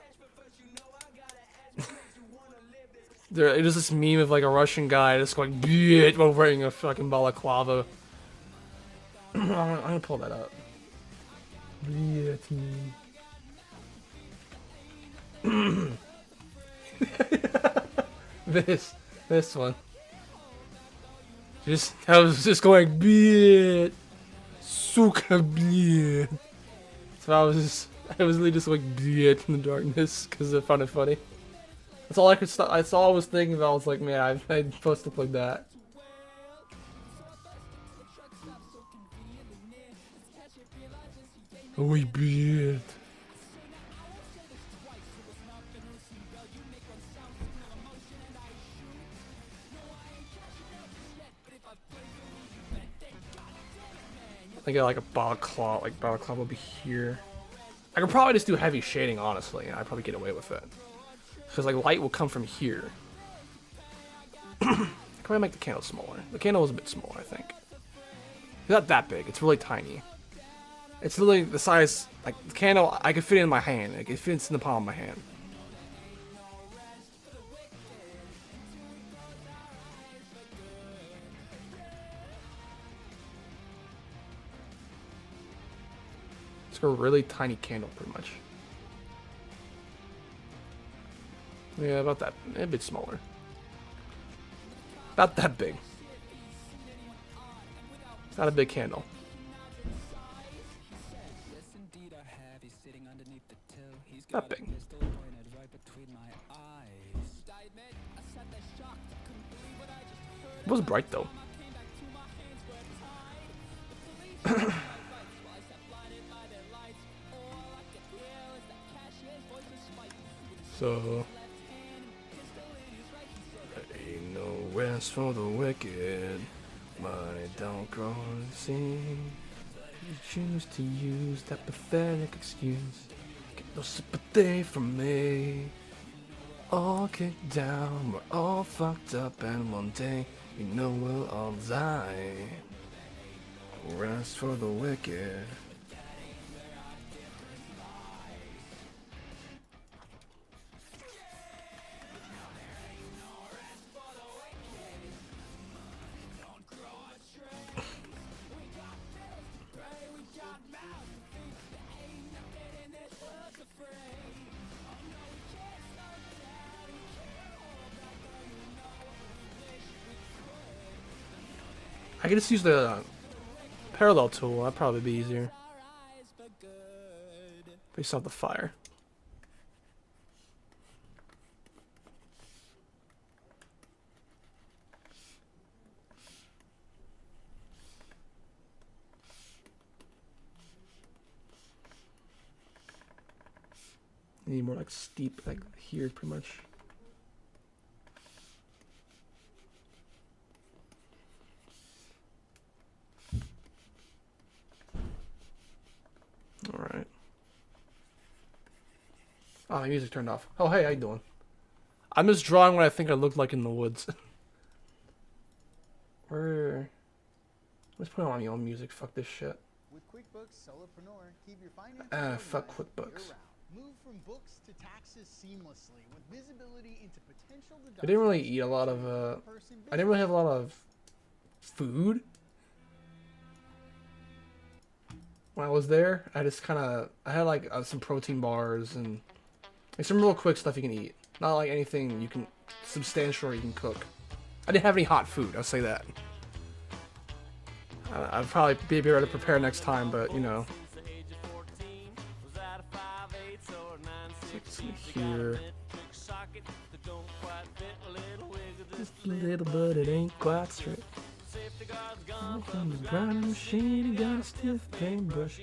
was this meme of, like, a Russian guy just going, "Bitch," while wearing a fucking balaclava. I'm gonna pull that up. This one. I was just going, "Bitch, suka bitch." So I was literally just like, "Bitch" in the darkness because I found it funny. That's all I could stop. That's all I was thinking about. I was like, man, I'm supposed to look like that. Oh, we beat. I got like a balaclava. Like balaclava will be here. I could probably just do heavy shading, honestly, and I'd probably get away with it. Because like light will come from here. I could probably make the candle smaller. The candle was a bit smaller, I think. It's not that big. It's really tiny. It's literally the size, like, the candle, I could fit it in my hand. Like, it fits in the palm of my hand. It's a really tiny candle, pretty much. Yeah, about that. A bit smaller. About that big. It's not a big candle. Not big. It was bright though. So ain't no rest for the wicked. Money don't grow on the seam. You choose to use that pathetic excuse. Get no sympathy from me. All kicked down, we're all fucked up, and one day you know we'll all die. Rest for the wicked. I could just use the parallel tool. That'd probably be easier. Based off the fire. Need more like steep, like here, pretty much. Alright. Oh, my music turned off. Oh, hey, how you doing? I'm just drawing what I think I look like in the woods. Where? Let's put on my own music. Fuck this shit.
With QuickBooks Solopreneur, keep your finances
Fuck
organized
QuickBooks.
year-round. Move from books to taxes seamlessly with visibility into potential deductions.
I didn't really eat a lot of, I didn't really have a lot of food. When I was there, I just kind of, I had like some protein bars and like some real quick stuff you can eat. Not like anything you can, substantial or you can cook. I didn't have any hot food, I'll say that. I'd probably be able to prepare next time, but you know. Let's see here. Just a little, but it ain't quite straight. From the grinding machine, he got a stiff paintbrush.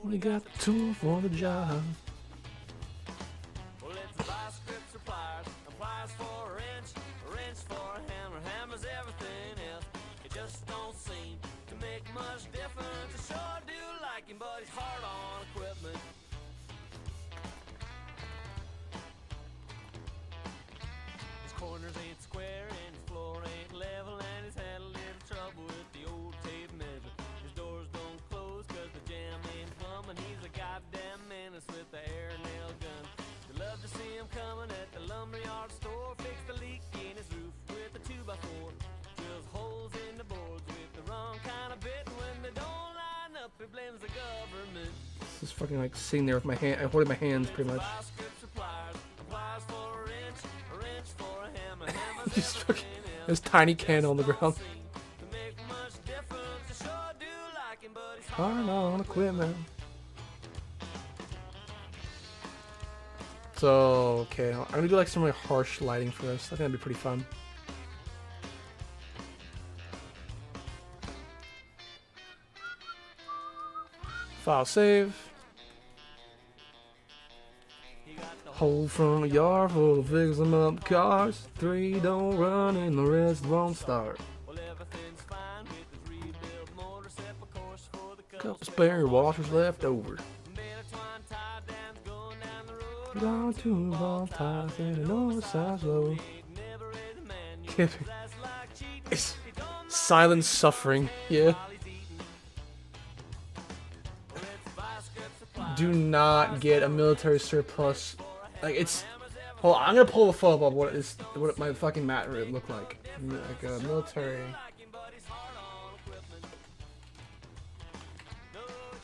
We got the tool for the job.
But he's hard on equipment. His corners ain't square and his floor ain't level, and he's had a little trouble with the old tape measure. His doors don't close cause the jam ain't plumbing. He's a goddamn menace with the air nail gun. You love to see him coming at the lumberyard store. Fix the leak in his roof with a 2x4. Drills holes in the boards with the wrong kind of bit. When they don't line up, he blames the government.
Just fucking like sitting there with my hand, holding my hands pretty much. Just fucking, this tiny candle on the ground. Hard on equipment. So, okay, I'm gonna do like some really harsh lighting for this. I think that'd be pretty fun. File save. Whole front yard full of fix 'em up cars. 3 don't run and the rest won't start. Couple spare washers left over. Gone to ball ties and an oversized load. It's silent suffering, yeah. Do not get a military surplus. Like it's. Hold on, I'm gonna pull the photo up what my fucking mat would look like. Like a military.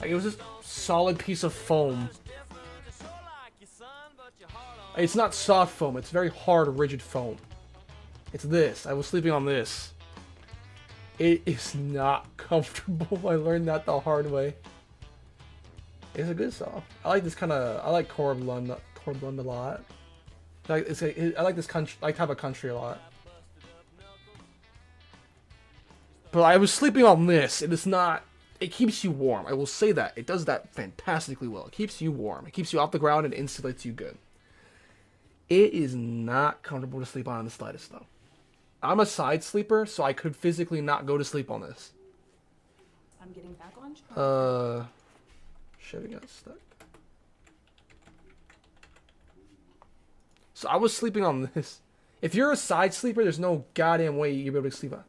Like, it was this solid piece of foam. It's not soft foam, it's very hard, rigid foam. It's this. I was sleeping on this. It is not comfortable. I learned that the hard way. It's a good song. I like this kind of. I like Corblund a lot. Like I like this country, like type of country a lot. But I was sleeping on this. It is not. It keeps you warm. I will say that it does that fantastically well. It keeps you warm. It keeps you off the ground and insulates you good. It is not comfortable to sleep on in the slightest though. I'm a side sleeper, so I could physically not go to sleep on this.
I'm getting back on track.
Chevy got stuck. So I was sleeping on this. If you're a side sleeper, there's no goddamn way you'll be able to sleep on.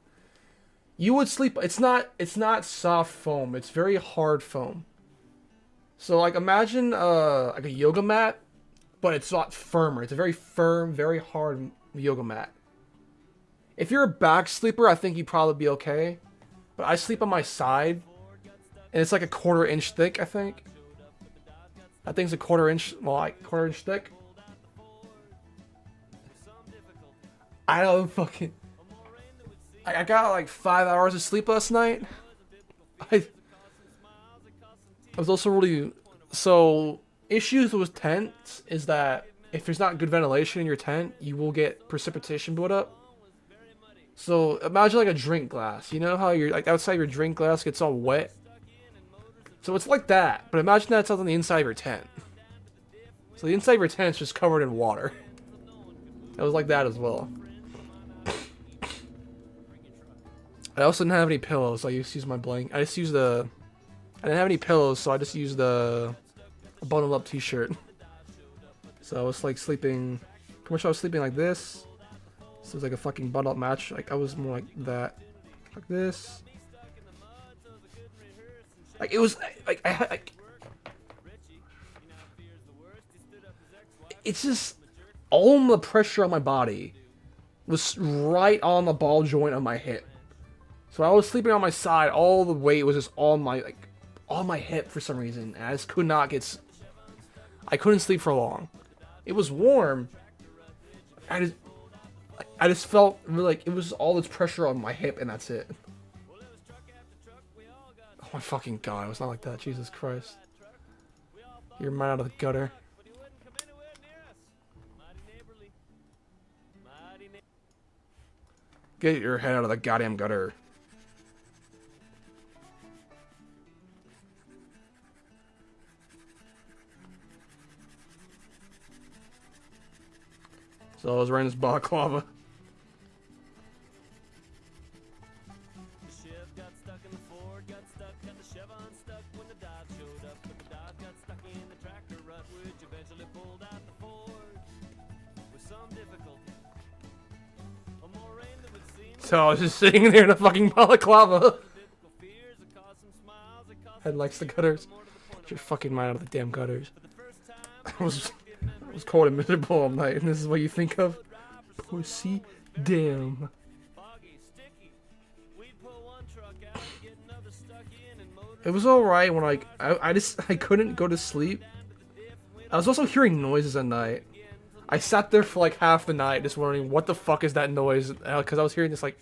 You would sleep. It's not soft foam. It's very hard foam. So like imagine like a yoga mat, but it's a lot firmer. It's a very firm, very hard yoga mat. If you're a back sleeper, I think you'd probably be okay. But I sleep on my side, and it's like a 1/4 inch thick, I think. I think it's a 1/4 inch, well, like 1/4 inch thick. I don't fucking... I got like 5 hours of sleep last night. I was also really... So, issues with tents is that if there's not good ventilation in your tent, you will get precipitation buildup. So imagine like a drink glass. You know how you're like outside your drink glass gets all wet? So it's like that, but imagine that's on the inside of your tent. So the inside of your tent's just covered in water. It was like that as well. I also didn't have any pillows, so I used to use my blanket. I didn't have any pillows, so I just used a bundled up t-shirt. So I was like sleeping, pretty much I was sleeping like this. So it was like a fucking bundle up match. Like I was more like that, like this. Like it was like I had like. It's just all the pressure on my body was right on the ball joint of my hip. So I was sleeping on my side. All the weight was just on my hip for some reason. And I just could not get. I couldn't sleep for long. It was warm. I just felt really like it was all this pressure on my hip and that's it. Oh my fucking god, it was not like that. Jesus Christ. You're mine out of the gutter. Get your head out of the goddamn gutter. So I was wearing this balaclava. So I was just sitting there in a fucking balaclava. Head likes the gutters. Get your fucking mind out of the damn gutters. I was cold and miserable all night, and this is what you think of? Pussy. Damn. It was alright when like I couldn't go to sleep. I was also hearing noises at night. I sat there for like half the night just wondering what the fuck is that noise, because I was hearing this like,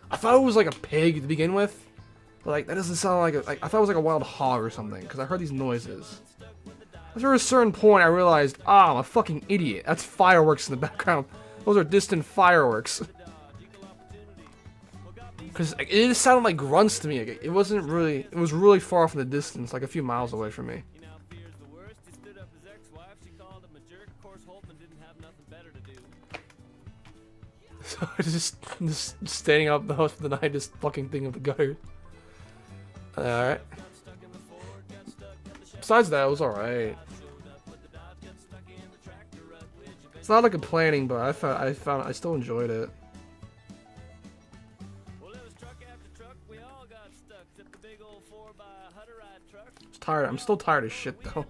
I thought it was like a pig to begin with, but like that doesn't sound like I thought it was like a wild hog or something, because I heard these noises. After a certain point I realized, I'm a fucking idiot. That's fireworks in the background. Those are distant fireworks. Because it just sounded like grunts to me. It wasn't really, it was really far off in the distance, like a few miles away from me. So I just standing up the house for the night, just fucking thinking of the gutter. Alright. Besides that, it was alright. It's not like a planning, but I still enjoyed it. Tired. I'm still tired as shit though.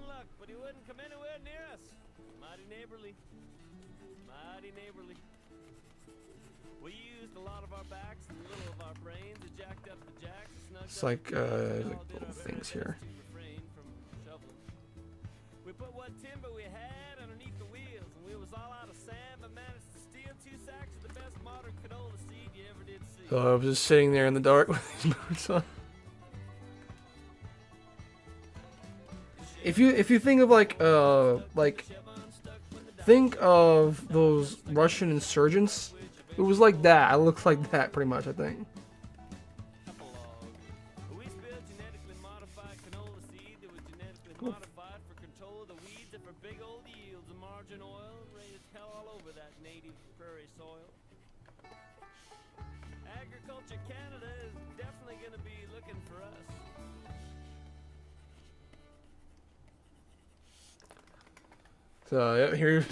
We used a lot of our backs and little of our brains. It jacked up the jacks, snugged
It's
up
like
the brains,
like
all did
little
our very
things here.
best to refrain from shoveling. We put what timber we had underneath the wheels, and we was all out of sand, but managed to steal 2 sacks of the best modern canola seed you ever did see.
So I was just sitting there in the dark with these boots on. If you think of like think of those Russian insurgents, it was like that. I looked like that pretty much, I think.
We spilled genetically modified canola seed that was genetically modified for control of the weeds and for big old yields of margarine oil, raised hell all over that native prairie soil. Agriculture Canada is definitely going to be looking for us.
So yeah, here's.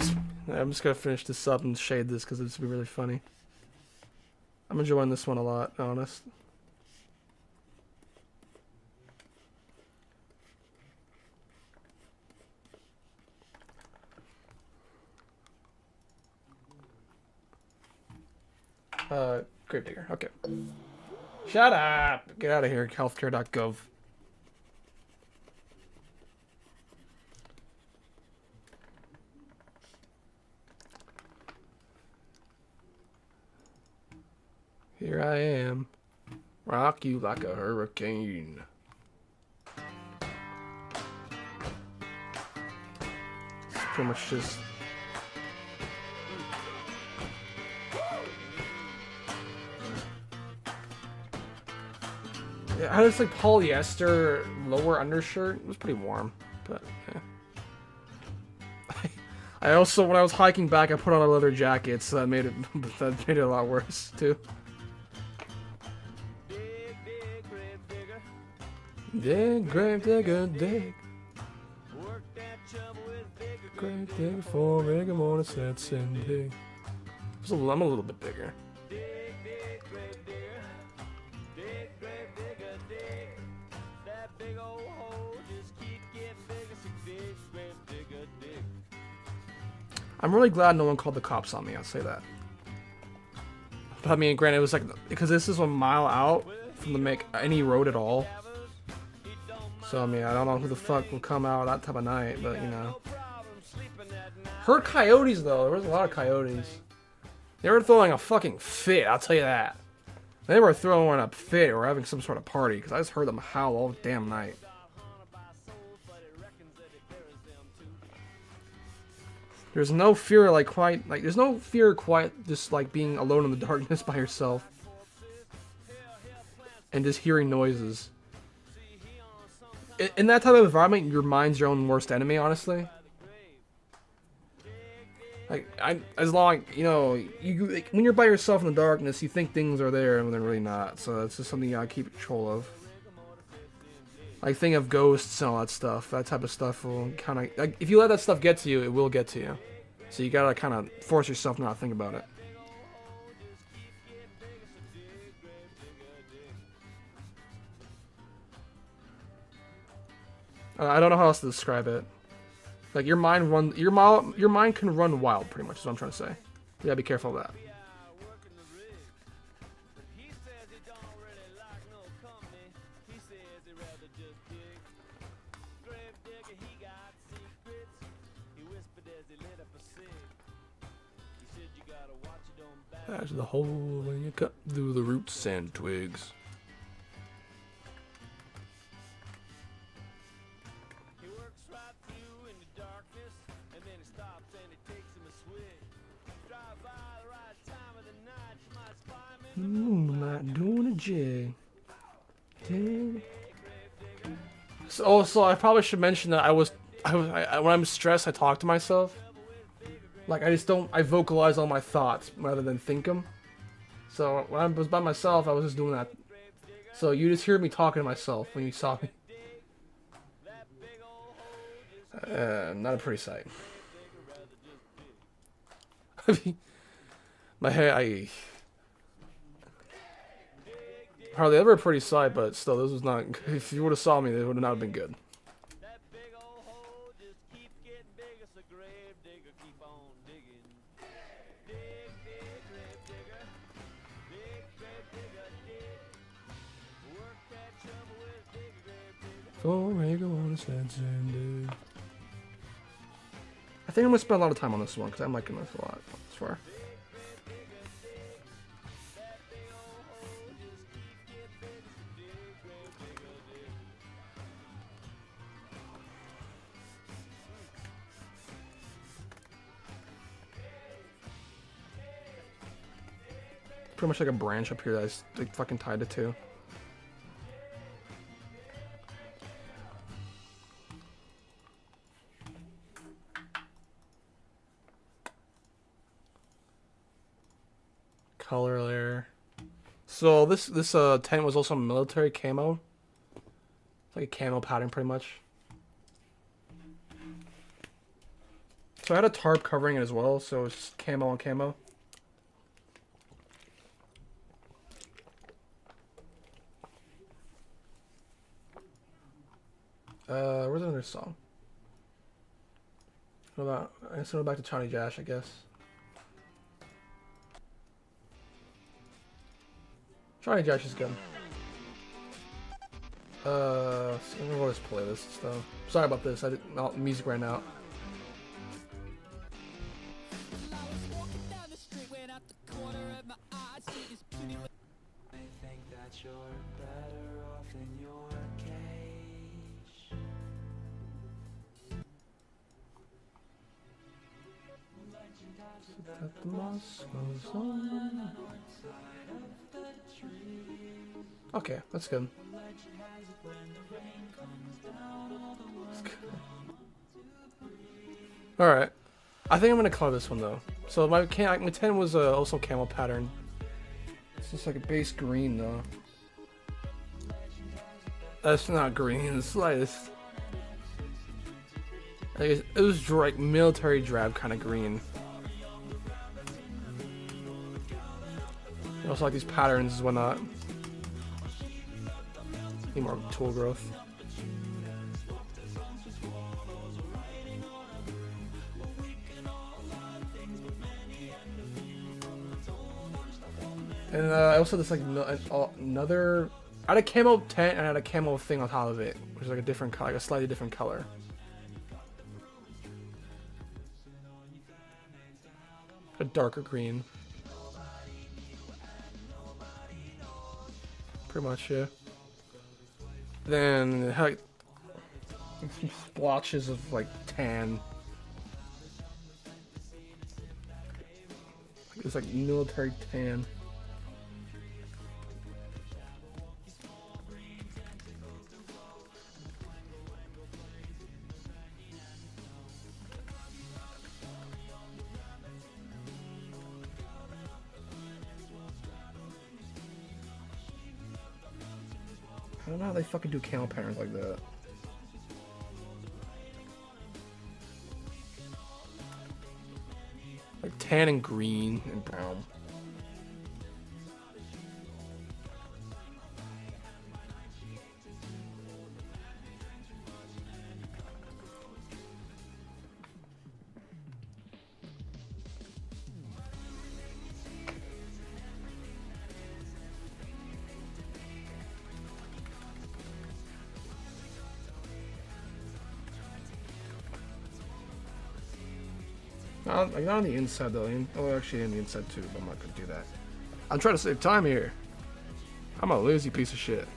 I'm just gonna finish this up and shade this because it's gonna be really funny. I'm enjoying this one a lot, to be honest. Gravedigger. Okay. Shut up! Get out of here, healthcare.gov. Here I am. Rock you like a hurricane. It's pretty much just... Yeah, I had this like polyester lower undershirt. It was pretty warm, but yeah. I also, when I was hiking back, I put on a leather jacket, so that made it a lot worse too.
Dig, dig, grave digger.
Dig, grave digger, dig.
Work that shovel with bigger
Grave digger for rigor mortis sets and dig. I'm a little bit bigger.
dig, dig, grave digger. Dig, grave digger, dig. That big old hole just keep getting bigger, so dig, grave digger, dig.
I'm really glad no one called the cops on me, I'll say that. But I mean, granted, it was like, because this is a mile out from the make any road at all. So I mean, I don't know who the fuck would come out that type of night, but you know. Heard coyotes though, there was a lot of coyotes. They were throwing a fucking fit, I'll tell you that. They were throwing a fit or having some sort of party, because I just heard them howl all damn night. There's no fear there's no fear quite just like being alone in the darkness by yourself. And just hearing noises. In that type of environment, your mind's your own worst enemy, honestly. Like, as long, you know, like, when you're by yourself in the darkness, you think things are there and they're really not. So it's just something you gotta keep control of. Like, think of ghosts and all that stuff. That type of stuff will kind of... Like, if you let that stuff get to you, it will get to you. So you gotta kind of force yourself not to think about it. I don't know how else to describe it. Like, your mind can run wild, pretty much, is what I'm trying to say. You gotta be careful of that. That's the hole when you cut through the roots and twigs.
He works right through in the darkness, and then he stops and he takes him a swig. Drive by the right time of the night, you might spy him in the
Moonlight doing a jig. Jig. So I probably should mention that when I'm stressed, I talk to myself. Like, I vocalize all my thoughts rather than think them. So when I was by myself, I was just doing that. So you just hear me talking to myself when you saw me. Not a pretty sight. I mean, my hair, hardly ever a pretty sight, but still, this was not. If you would have saw me, it would not have been good. Fuego on a Sunday. I think I'm gonna spend a lot of time on this one because I'm liking this a lot. I swear. Pretty much like a branch up here that's like fucking tied it to. Color layer. So this tent was also military camo. It's like a camo pattern pretty much. So I had a tarp covering it as well, so it's just camo on camo. Where's another song? What about? I guess go back to Johnny Cash, I guess. Johnny Cash is good. I'm gonna go this playlist though. Sorry about this. I didn't. Music ran out. The moss goes on. Okay, that's good. Alright. I think I'm gonna color this one though. So my 10 was also camel pattern. It's just like a base green though. That's not green in the slightest. It was like military drab kind of green. I also like these patterns and whatnot. Need more tool growth. And I also had this like another. I had a camo tent and I had a camo thing on top of it, which is like a different color, like a slightly different color. A darker green. Pretty much, yeah. Then it had like splotches of like tan. It's like military tan. I don't know how they fucking do camo patterns like that. Like tan and green and brown. Like not on the inside though. Oh, actually on the inside too, but I'm not gonna do that. I'm trying to save time here. I'm a lazy piece of shit.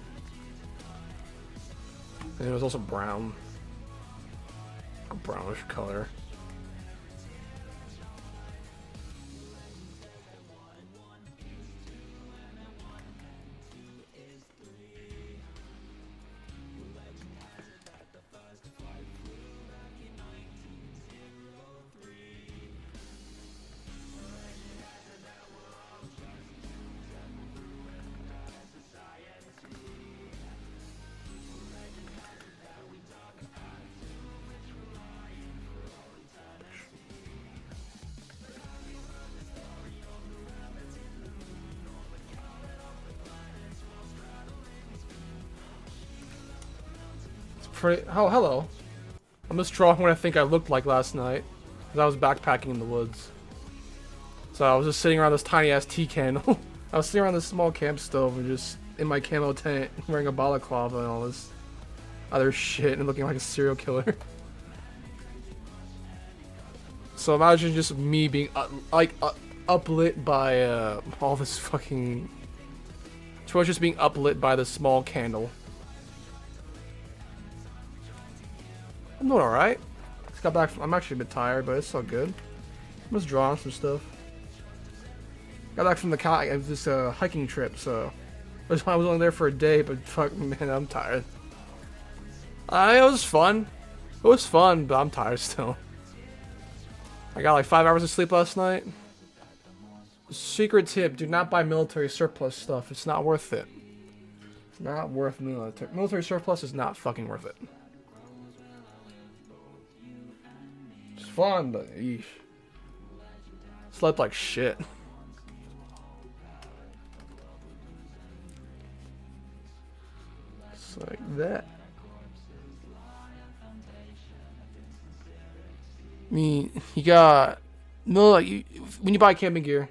And it was also brown. A brownish color. Oh, hello. I'm as strong when I think I looked like last night. Because I was backpacking in the woods. So I was just sitting around this tiny ass tea candle. I was sitting around this small camp stove and just in my camo tent wearing a balaclava and all this. other shit and looking like a serial killer. So imagine just me being uplit by all this fucking. Towards just being uplit by this small candle. I'm doing alright. Just got back. I'm actually a bit tired, but it's all good. I'm just drawing some stuff. Got back from this hiking trip, so I was only there for a day, but fuck man, I'm tired. It was fun. It was fun, but I'm tired still. I got like 5 hours of sleep last night. Secret tip: do not buy military surplus stuff. It's not worth it. It's not worth military surplus is not fucking worth it. It's fun, but eesh. Slept like shit. It's like that. I mean, you got no like when you buy camping gear.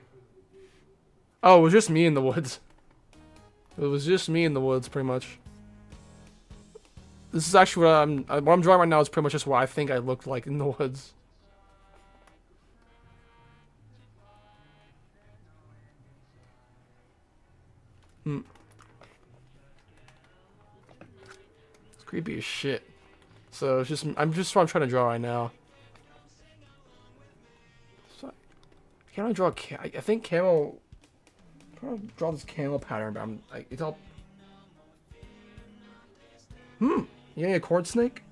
Oh, it was just me in the woods. It was just me in the woods, pretty much. This is actually what I'm drawing right now is pretty much just what I think I looked like in the woods. It's creepy as shit. So it's just I'm just what I'm trying to draw right now. So, can I draw? I think camo. I'm trying to draw this camo pattern, but I'm like it's all. You need a corn snake?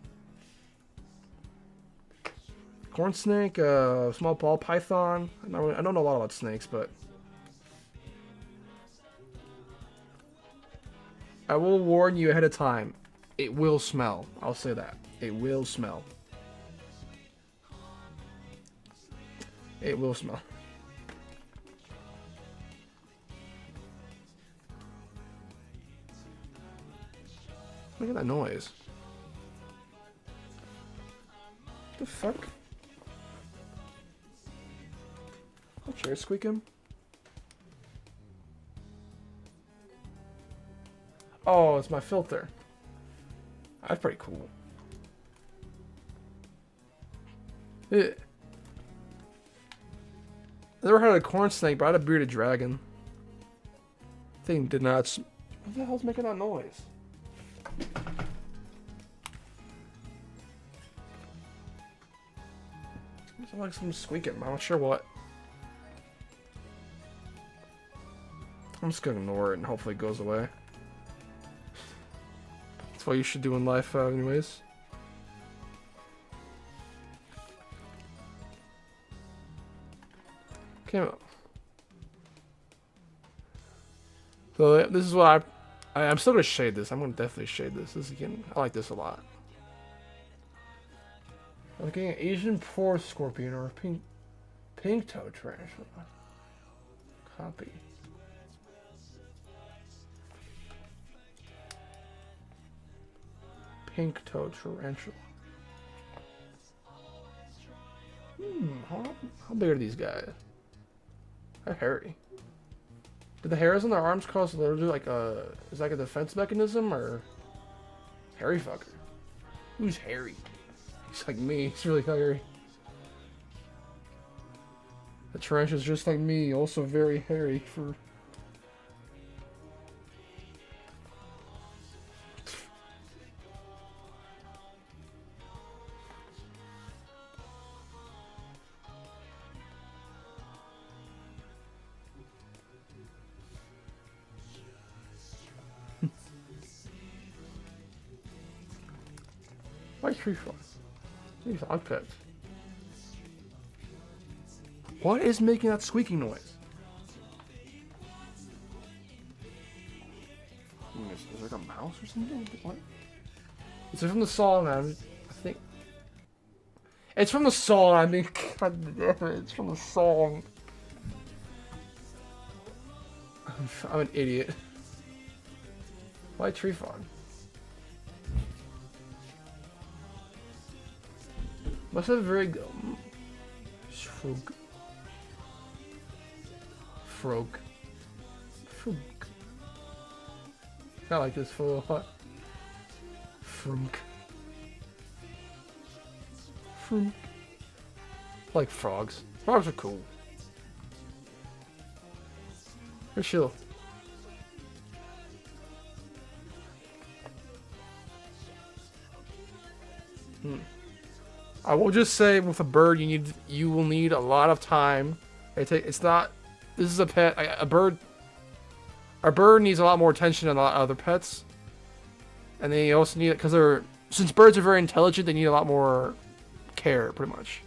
Corn snake, small ball python. I don't know a lot about snakes, but I will warn you ahead of time. It will smell. I'll say that. It will smell. It will smell. Look at that noise. What the fuck? That chair squeaking? Oh, it's my filter. That's pretty cool. I never had a corn snake, but I had a bearded dragon. Thing did not. What the hell's making that noise? It's like some squeaking. I'm not sure what. I'm just gonna ignore it and hopefully it goes away. That's what you should do in life, anyways. Okay. So this is what I'm still gonna shade this. I'm gonna definitely shade this. This again, I like this a lot. I'm looking at Asian poor scorpion or pink toe tarantula. Copy. Pink toe tarantula. How big are these guys? They're hairy. Do the hairs on their arms cause literally like a is that like a defense mechanism or hairy fucker? Who's hairy? He's like me. He's really hairy. The tarantula's just like me, also very hairy for. Why tree flies? These armpits. What is making that squeaking noise? Is there like a mouse or something? What? Is it from the song? I think it's from the song. I mean, God damn it, it's from the song. I'm an idiot. Why tree frog? Must have very good. Frog. Frog. Frog. I like this for a lot. Frunk. Frunk. I like frogs. Frogs are cool. They're chill. I will just say with a bird, you will need a lot of time. It's not. This is a pet. A bird. A bird needs a lot more attention than a lot of other pets, and they also need it because since birds are very intelligent, they need a lot more care, pretty much.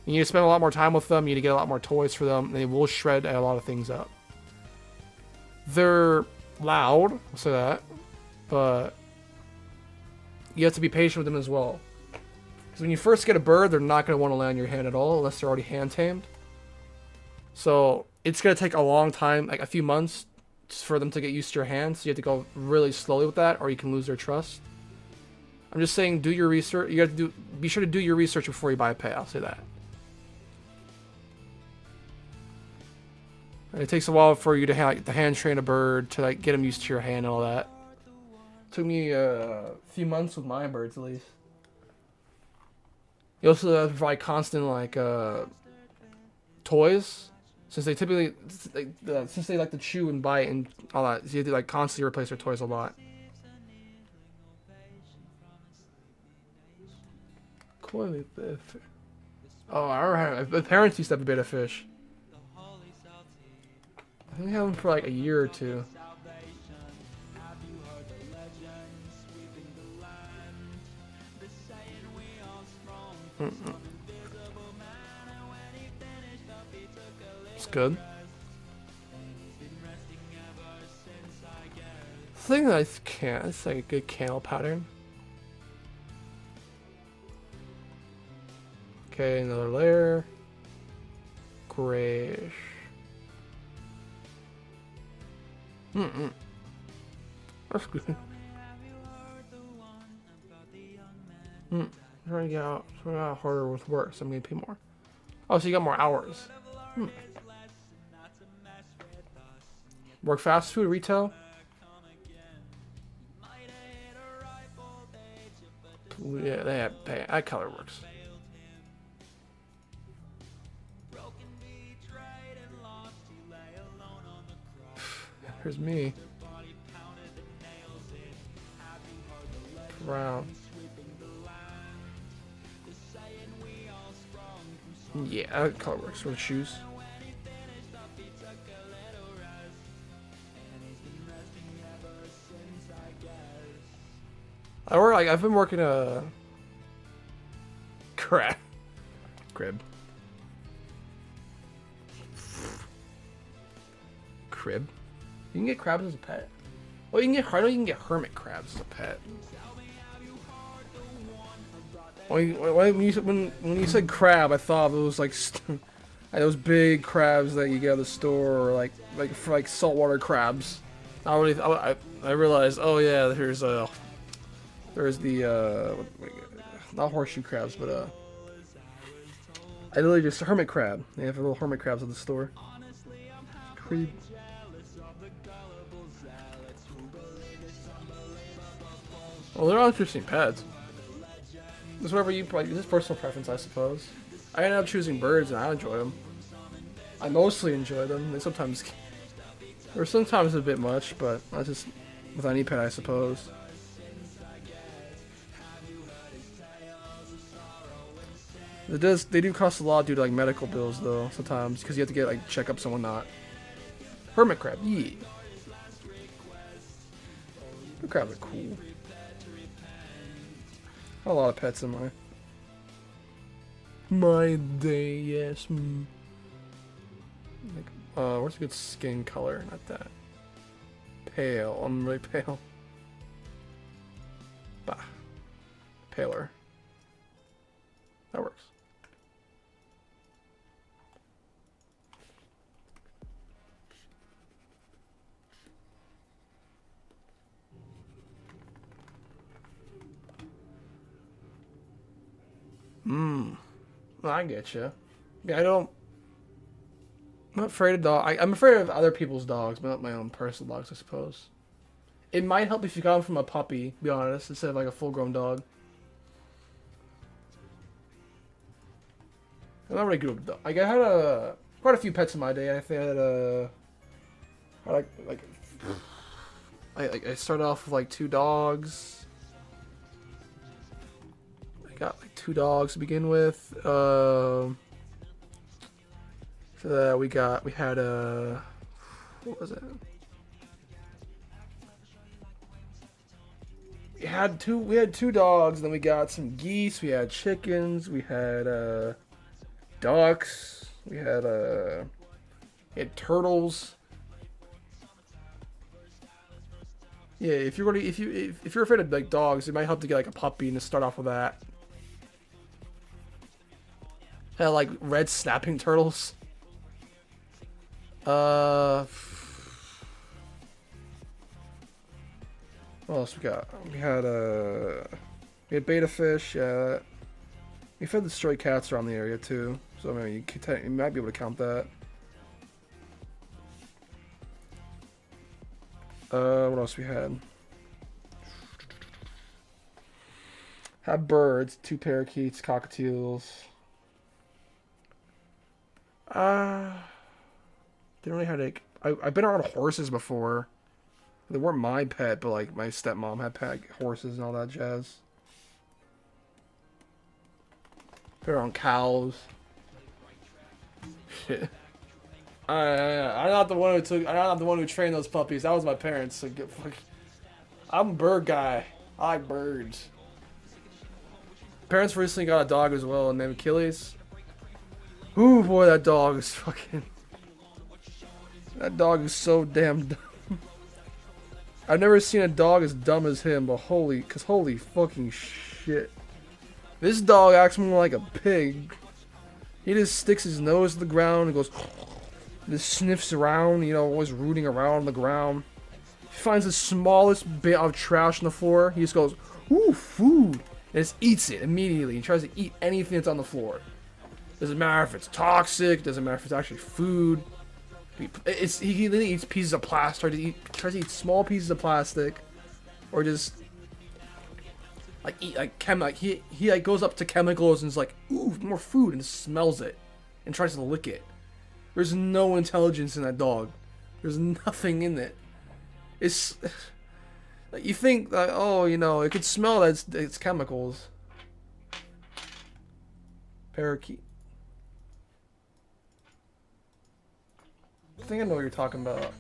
You need to spend a lot more time with them. You need to get a lot more toys for them. And they will shred a lot of things up. They're loud, I'll say that, but you have to be patient with them as well. Because when you first get a bird, they're not going to want to land in your hand at all unless they're already hand tamed. So it's going to take a long time, like a few months, for them to get used to your hand. So you have to go really slowly with that, or you can lose their trust. I'm just saying, do your research. You got to be sure to do your research before you buy a pet. I'll say that. It takes a while for you to hand train a bird to like get them used to your hand and all that. Took me a few months with my birds at least. You also have to provide constant like toys, since they typically since they like to chew and bite and all that. So you have to like constantly replace their toys a lot. Coily bit. Oh, I remember my parents used to have a bit of fish. I think I have them for like a year or two. It's good. The thing that I can't, it's like a good candle pattern. Okay, another layer. Grayish. That's good. Trying to get out harder with work, so I'm gonna pay more. Oh, so you got more hours. Work fast food retail. Yeah, they have pay. That color works. Here's me. Brown. Yeah, that color works for the shoes. I've been working a crib. Crib. You can get crabs as a pet. Well, you can get hermit crabs as a pet. When you said crab, I thought it was like those big crabs that you get at the store, or like for saltwater crabs. I realized, oh yeah, there's the not horseshoe crabs, but I literally just hermit crab. They have little hermit crabs at the store. Pretty. Well, they're all interesting pets. It's whatever you like. This is personal preference, I suppose. I ended up choosing birds, and I enjoy them. I mostly enjoy them. They're sometimes a bit much, but that's just with any pet, I suppose. They do cost a lot due to like medical bills, though. Sometimes because you have to get like checkups and whatnot. Hermit crab, yeah. The crabs are cool. A lot of pets in my day, yes. Like, where's a good skin color? Not that. Pale. I'm really pale. Bah. Paler. That works. I get you. Yeah, I'm not afraid of dogs. I'm afraid of other people's dogs, but not my own personal dogs, I suppose. It might help if you got him from a puppy, to be honest, instead of like a full-grown dog. I'm not really good with dogs. Like, I had quite a few pets in my day. I think I started off with like 2 dogs. I got like 2 dogs to begin with. So that we had what was it? We had 2 dogs, and then we got some geese, we had chickens, we had ducks, we had turtles. Yeah, if you're afraid of like dogs, it might help to get like a puppy and to start off with that. Had like red snapping turtles. What else we got? We had betta fish. Yeah, we fed the stray cats around the area too, so I mean you might be able to count that. What else we had? Had birds, 2 parakeets, cockatiels. Didn't really have like I've been around horses before. They weren't my pet, but like my stepmom had pet horses and all that jazz. Been around cows. Shit. I'm not the one who trained those puppies. That was my parents. So I'm a bird guy. I like birds. Parents recently got a dog as well, named Achilles. Ooh boy, that dog is fucking. That dog is so damn dumb. I've never seen a dog as dumb as him, but holy fucking shit. This dog acts more like a pig. He just sticks his nose to the ground and goes, just sniffs around, you know, always rooting around on the ground. He finds the smallest bit of trash on the floor. He just goes, ooh, food. And just eats it immediately. He tries to eat anything that's on the floor. Doesn't matter if it's toxic, doesn't matter if it's actually food. He literally eats pieces of plastic. Tries to eat small pieces of plastic, or just like eat like he like goes up to chemicals and is like, ooh, more food, and smells it and tries to lick it. There's no intelligence in that dog. There's nothing in it. It's like you think that, oh, you know, it could smell that it's chemicals. Parakeet. I think I know what you're talking about.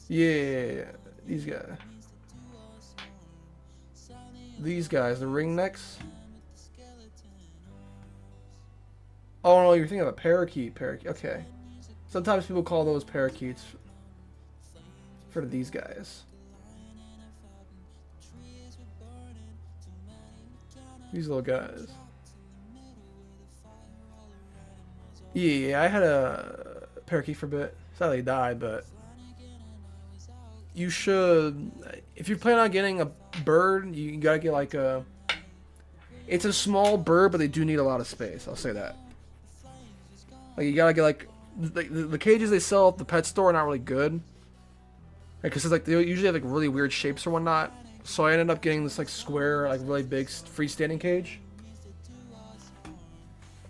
Yeah, these guys. These guys, the ringnecks. Oh no, you're thinking of a parakeet. Parakeet. Okay. Sometimes people call those parakeets for these guys. These little guys. Yeah, I had a parakeet for a bit. Sadly died, but you should, if you plan on getting a bird, you gotta get like a, it's a small bird, but they do need a lot of space, I'll say that. Like you gotta get like, the cages they sell at the pet store are not really good. Because like they usually have like really weird shapes or whatnot. So I ended up getting this like square, like really big freestanding cage.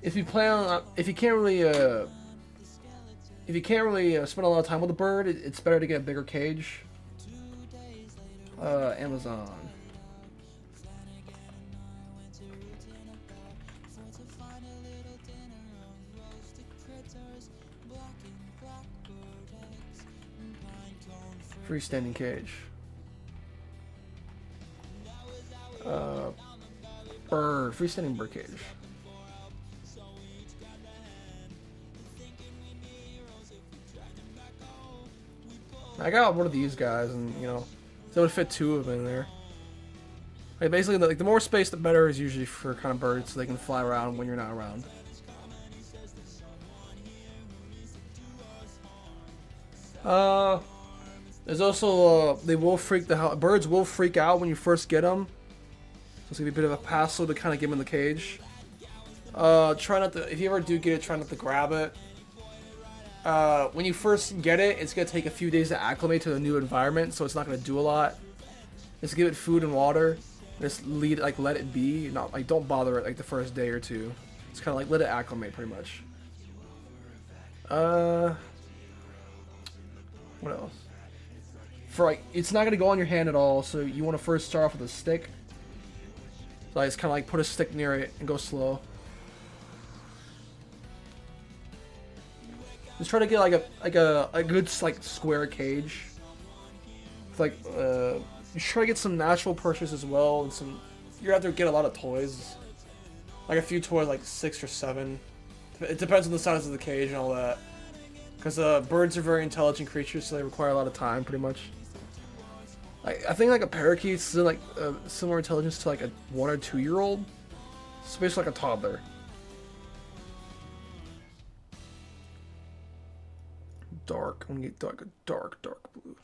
If you plan on, if you can't really spend a lot of time with a bird, it's better to get a bigger cage. Amazon. Freestanding cage. Bird. Freestanding bird cage. I got one of these guys, and you know, so it would fit 2 of them in there. Like basically, like the more space, the better is usually for kind of birds, so they can fly around when you're not around. There's also birds will freak out when you first get them, so it's gonna be a bit of a hassle to kind of get them in the cage. Try not to, if you ever do get it, try not to grab it. when you first get it, it's gonna take a few days to acclimate to the new environment, so it's not gonna do a lot. Just give it food and water. Just let it be. Not like don't bother it like the first day or two. It's kind of like let it acclimate pretty much. What else? For like, it's not gonna go on your hand at all, so you want to first start off with a stick. So I just kind of like put a stick near it and go slow. Just try to get like a good like square cage. It's like you try to get some natural purchase as well, and some. You have to get a lot of toys, like a few toys, like 6 or 7. It depends on the size of the cage and all that. Because birds are very intelligent creatures, so they require a lot of time, pretty much. I think like a parakeet's like similar intelligence to like a 1 or 2 year old. It's basically like a toddler. Dark. I'm gonna get dark blue.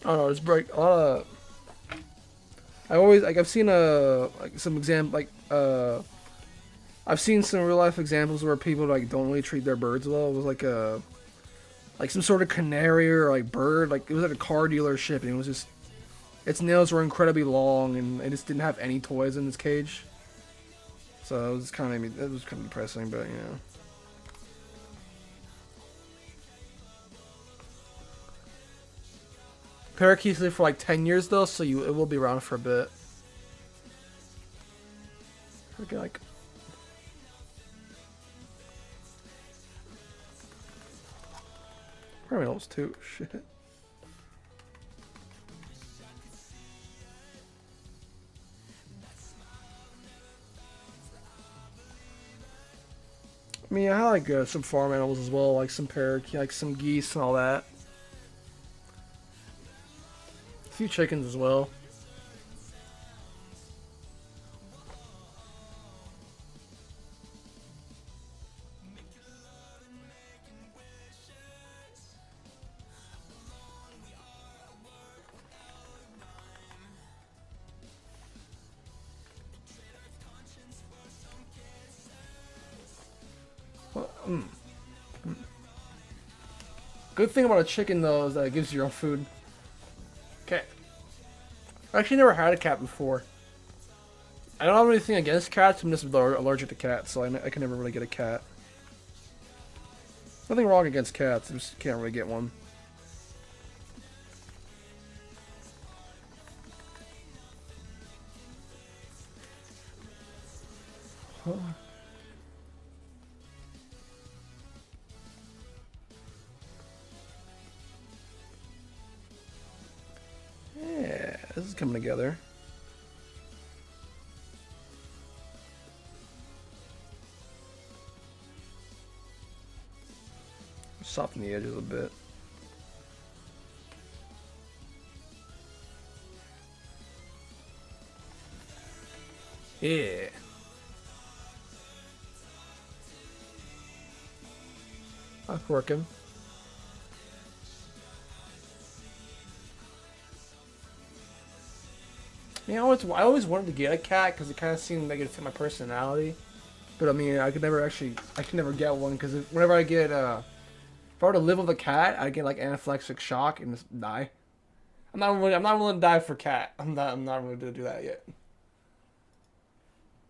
I don't know, it's bright. I always like I've seen some I've seen some real life examples where people like don't really treat their birds well. It was like some sort of canary or like bird, like it was at a car dealership, and it was just its nails were incredibly long, and it just didn't have any toys in its cage. So it was kind of depressing, but you know. Parakeets live for like 10 years though, so it will be around for a bit. Okay, like criminals too. Shit. I mean, I like some farm animals as well, like some parakeet, like some geese and all that. A few chickens as well. Good thing about a chicken though is that it gives you your own food. Okay. I actually never had a cat before. I don't have anything against cats, I'm just allergic to cats, so I can never really get a cat. Nothing wrong against cats, I just can't really get one. Huh. Yeah, this is coming together. Soften the edges a bit. Yeah. That's working. Yeah, I always wanted to get a cat because it kind of seemed like it fit my personality. But I mean, I could never get one because whenever I get if I were to live with a cat, I'd get like anaphylactic shock and just die. I'm not willing to die for a cat. I'm not willing to do that yet.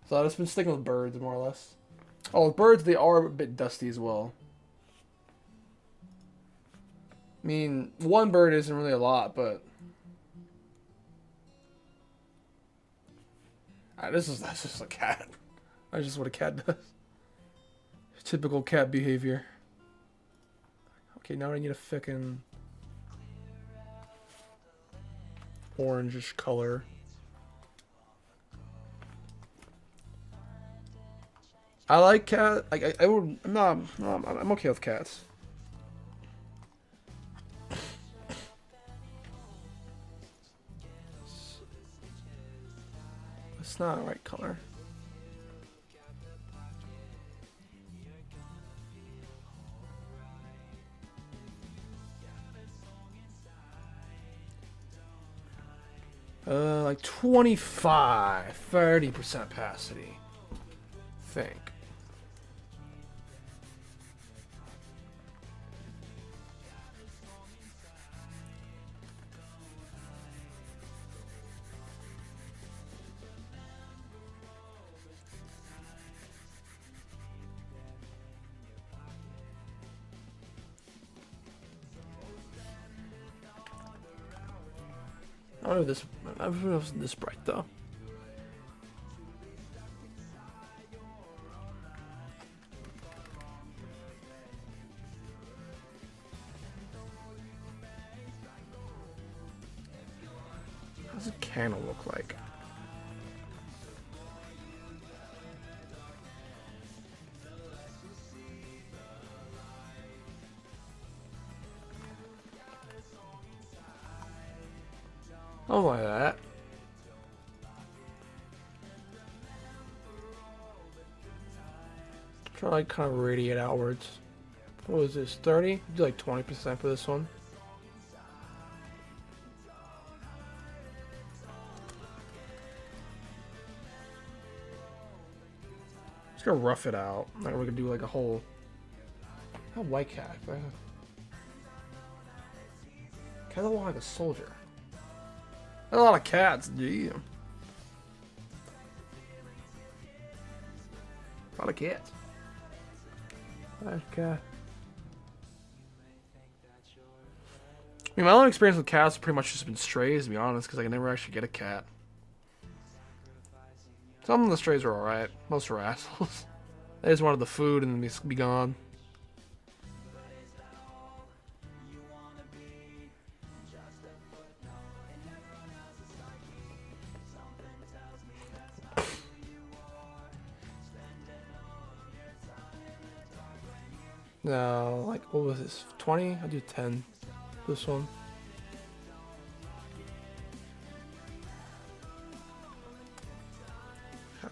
So I've just been sticking with birds more or less. Oh, with birds, they are a bit dusty as well. I mean, one bird isn't really a lot, but that's just a cat. That's just what a cat does. Typical cat behavior. Okay, now I need a fucking orangish color. I like cat. I would. No, I'm okay with cats. It's not the right color. Like 30% opacity. I think. I don't know if this. I don't know if it's this bright though. How's a candle look like? Oh, like that. Try to like kind of radiate outwards. What was this? 30? Do like 20% for this one. Just gonna rough it out. Like we're gonna do like a whole. How white cat? Cat look like a soldier. A lot of cats, gee. A lot of cats. Okay. I mean, my only experience with cats has pretty much just been strays, to be honest, because I can never actually get a cat. Some of the strays are alright. Most are assholes. They just wanted the food and then be gone. No, like, what was this? 20? I'll do 10. This one. How,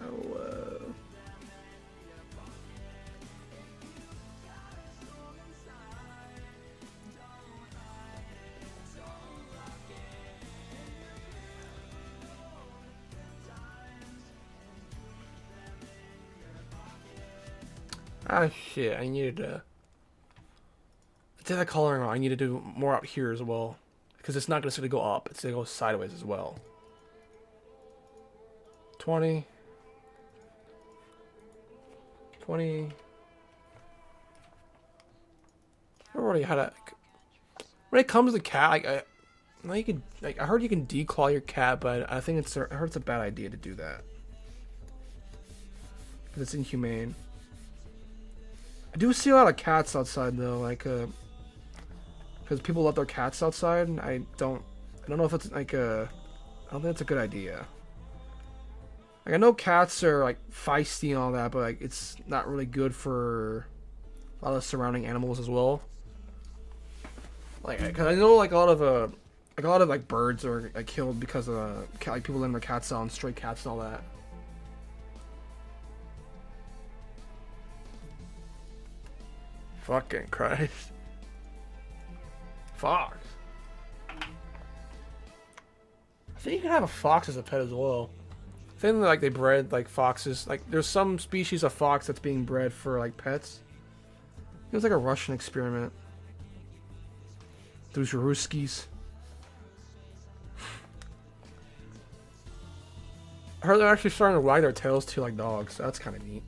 Ah, shit, I needed to... I did that coloring wrong. I need to do more out here as well. Because it's not just going to go up. It's going to go sideways as well. 20. 20. I already had a... When it comes to cat, you can, I heard you can declaw your cat, but I think I heard it's a bad idea to do that. Because it's inhumane. I do see a lot of cats outside though, like because people let their cats outside. And I don't know if it's like I don't think it's a good idea. Like I know cats are like feisty and all that, but like it's not really good for a lot of surrounding animals as well. Like, cause I know like a lot of like birds are like killed because of like people letting their cats out and stray cats and all that. Fucking Christ. Fox. I think you can have a fox as a pet as well. I think like they bred like foxes. Like there's some species of fox that's being bred for like pets. It was like a Russian experiment. Those Ruskies. I heard they're actually starting to wag their tails too like dogs. So that's kind of neat.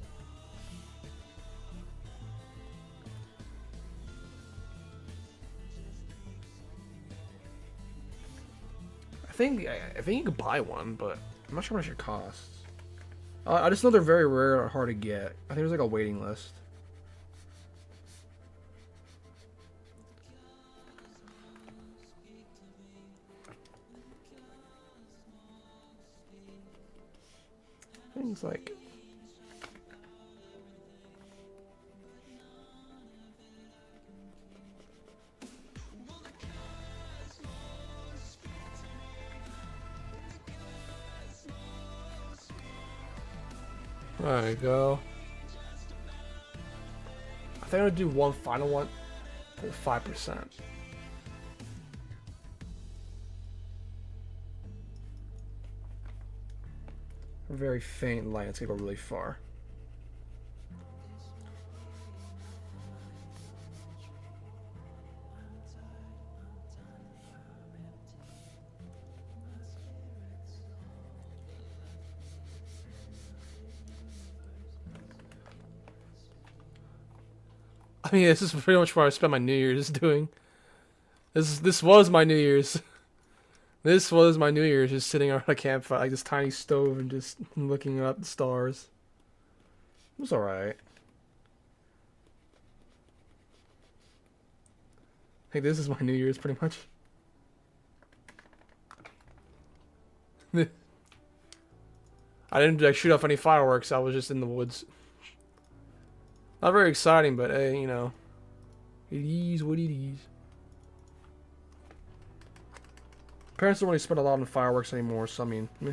I think you could buy one, but I'm not sure how much it costs. I just know they're very rare or hard to get. I think there's like a waiting list. Things like There you go. I think I'm gonna do one final one for 5%. Very faint light. It's gonna go really far. I mean, this is pretty much what I spent my New Year's doing. This was my New Year's. This was my New Year's, just sitting around a campfire, like this tiny stove, and just looking up the stars. It was alright. Hey, this is my New Year's, pretty much. I didn't like shoot off any fireworks. I was just in the woods. Not very exciting, but hey, you know, it is what it is. Parents don't really spend a lot on fireworks anymore, so I mean, meh.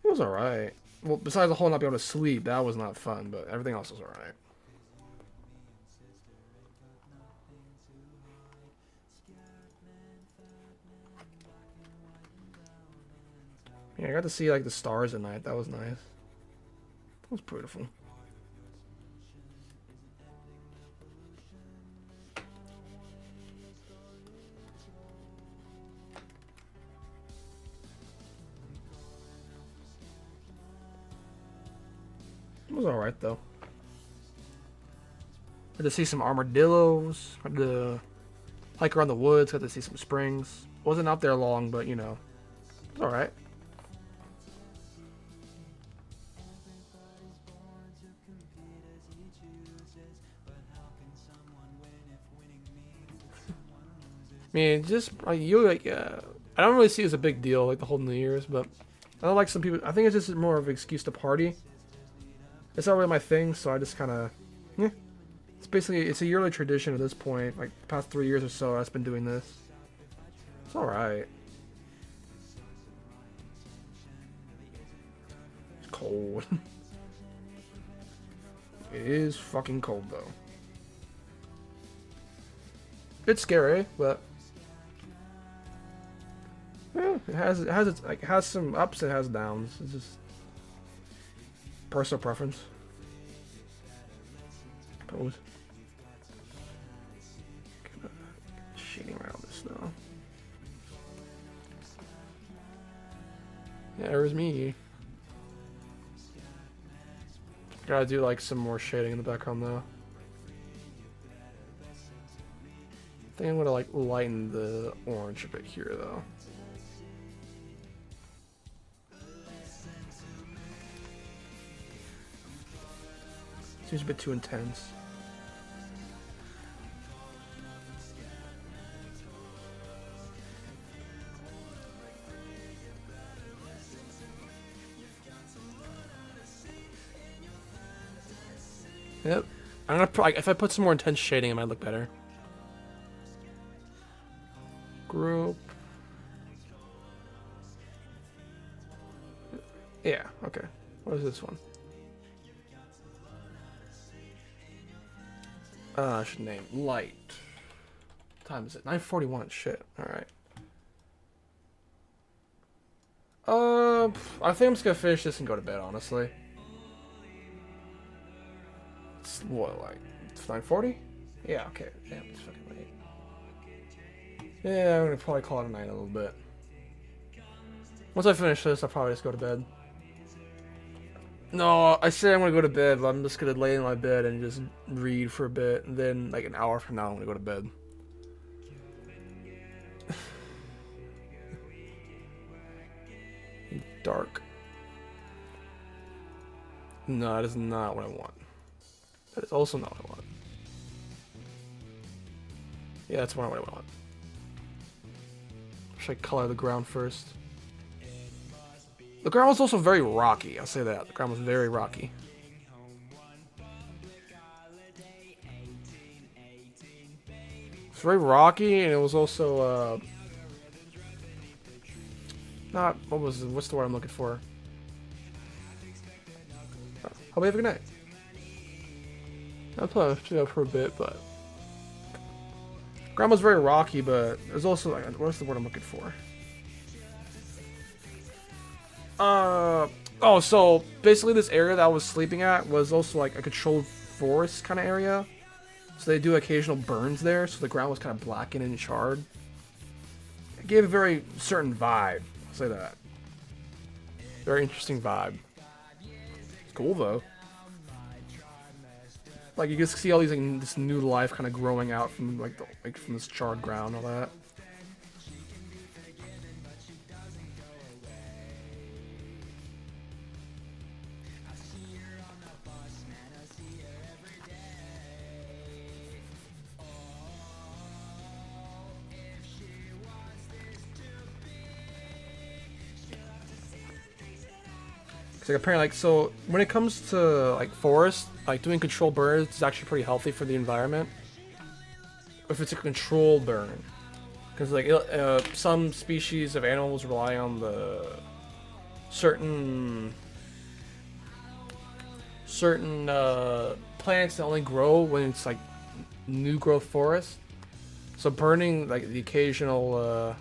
It was alright. Well, besides the whole not being able to sleep, that was not fun, but everything else was alright. Yeah, I got to see like the stars at night. That was nice. That was beautiful. It was alright though. Got to see some armadillos. Got to hike around the woods. Got to see some springs. Wasn't out there long, but you know, it was alright. I mean, just like you like, I don't really see it as a big deal, like the whole New Year's, but I don't like some people. I think it's just more of an excuse to party. It's not really my thing, so I just kind of, yeah. It's a yearly tradition at this point. Like the past 3 years or so, I've been doing this. It's all right. It's cold. It is fucking cold though. It's scary, but yeah, it has some ups, it has downs. It's just personal preference. Pose. Shading around this though. Yeah, there's me. Gotta do like some more shading in the background though. I think I'm gonna like lighten the orange a bit here though. Seems a bit too intense. Yep. I'm gonna probably, if I put some more intense shading, it might look better. Group. Yeah, okay. What is this one? I should name light. What time is it? 9:41. Shit. All right. I think I'm just gonna finish this and go to bed. Honestly. It's what, like 9:40? Yeah. Okay. Damn, it's fucking late. Yeah, I'm gonna probably call it a night a little bit. Once I finish this, I'll probably just go to bed. No, I say I'm gonna go to bed, but I'm just gonna lay in my bed and just read for a bit, and then like an hour from now, I'm gonna go to bed. Dark. No, that is not what I want. That is also not what I want. Yeah, that's what I want. Should I color the ground first? The ground was also very rocky, I'll say that. The ground was very rocky. very rocky, and it was also not what's the word I'm looking for? Hope you have a good night. I played for a bit, but ground was very rocky, but there's also like, what's the word I'm looking for? Oh, so basically this area that I was sleeping at was also like a controlled forest kind of area. So they do occasional burns there, so the ground was kind of blackened and charred. It gave a very certain vibe, I'll say that. Very interesting vibe. It's cool though. Like you can see all these like, this new life kind of growing out from like from this charred ground, and all that. Like apparently, like so, when it comes to like forest, like doing controlled burns is actually pretty healthy for the environment. If it's a controlled burn, because like some species of animals rely on the certain plants that only grow when it's like new growth forest. So burning like the occasional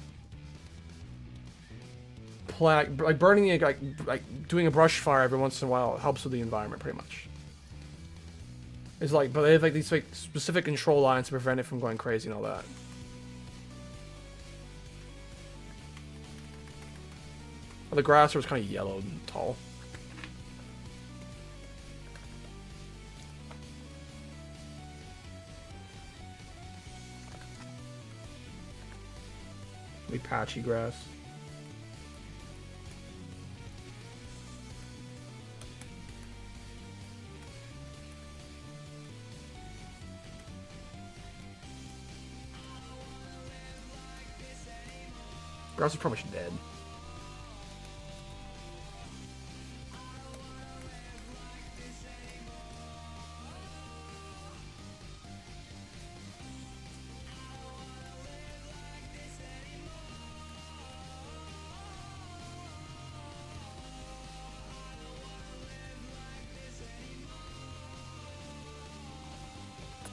plant, like burning it, like doing a brush fire every once in a while helps with the environment pretty much. It's like, but they have like these like specific control lines to prevent it from going crazy and all that. Well, the grass was kind of yellow and tall. Like patchy grass. Grass is pretty much dead.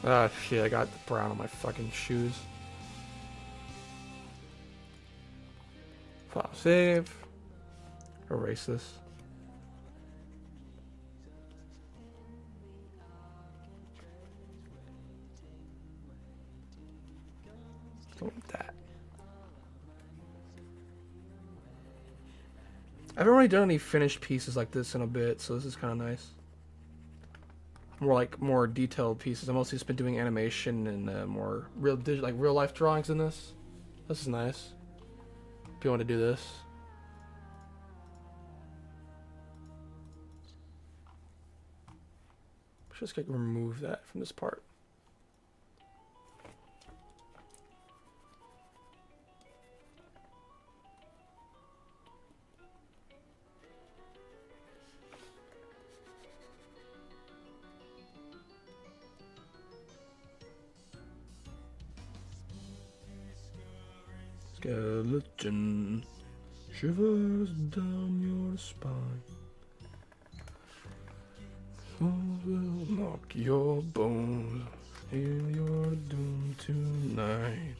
Ah, shit, I got the brown on my fucking shoes. File save. Erase this. Go with that. I haven't really done any finished pieces like this in a bit, so this is kind of nice. More detailed pieces. I mostly just been doing animation and more real life drawings in this. This is nice. If you want to do this. Just like remove that from this part. Skeleton shivers down your spine. Thorns will knock your bones. Feel your doom tonight.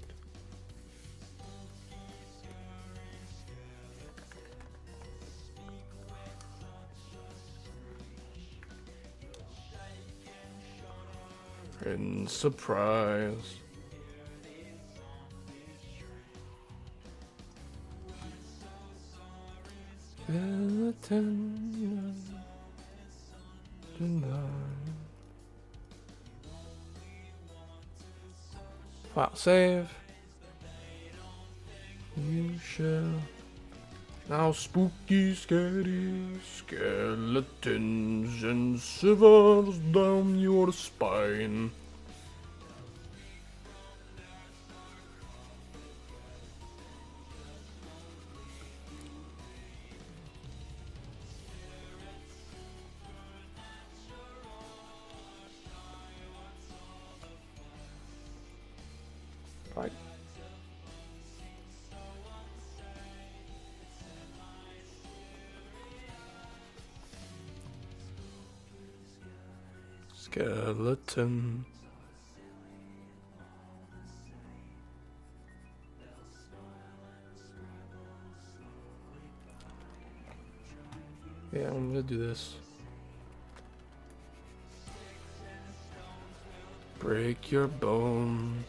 In surprise. Skeleton tonight. File save. You shall now spooky, scary skeletons and shivers down your spine. skeleton. Yeah, I'm gonna do this. Break your bones.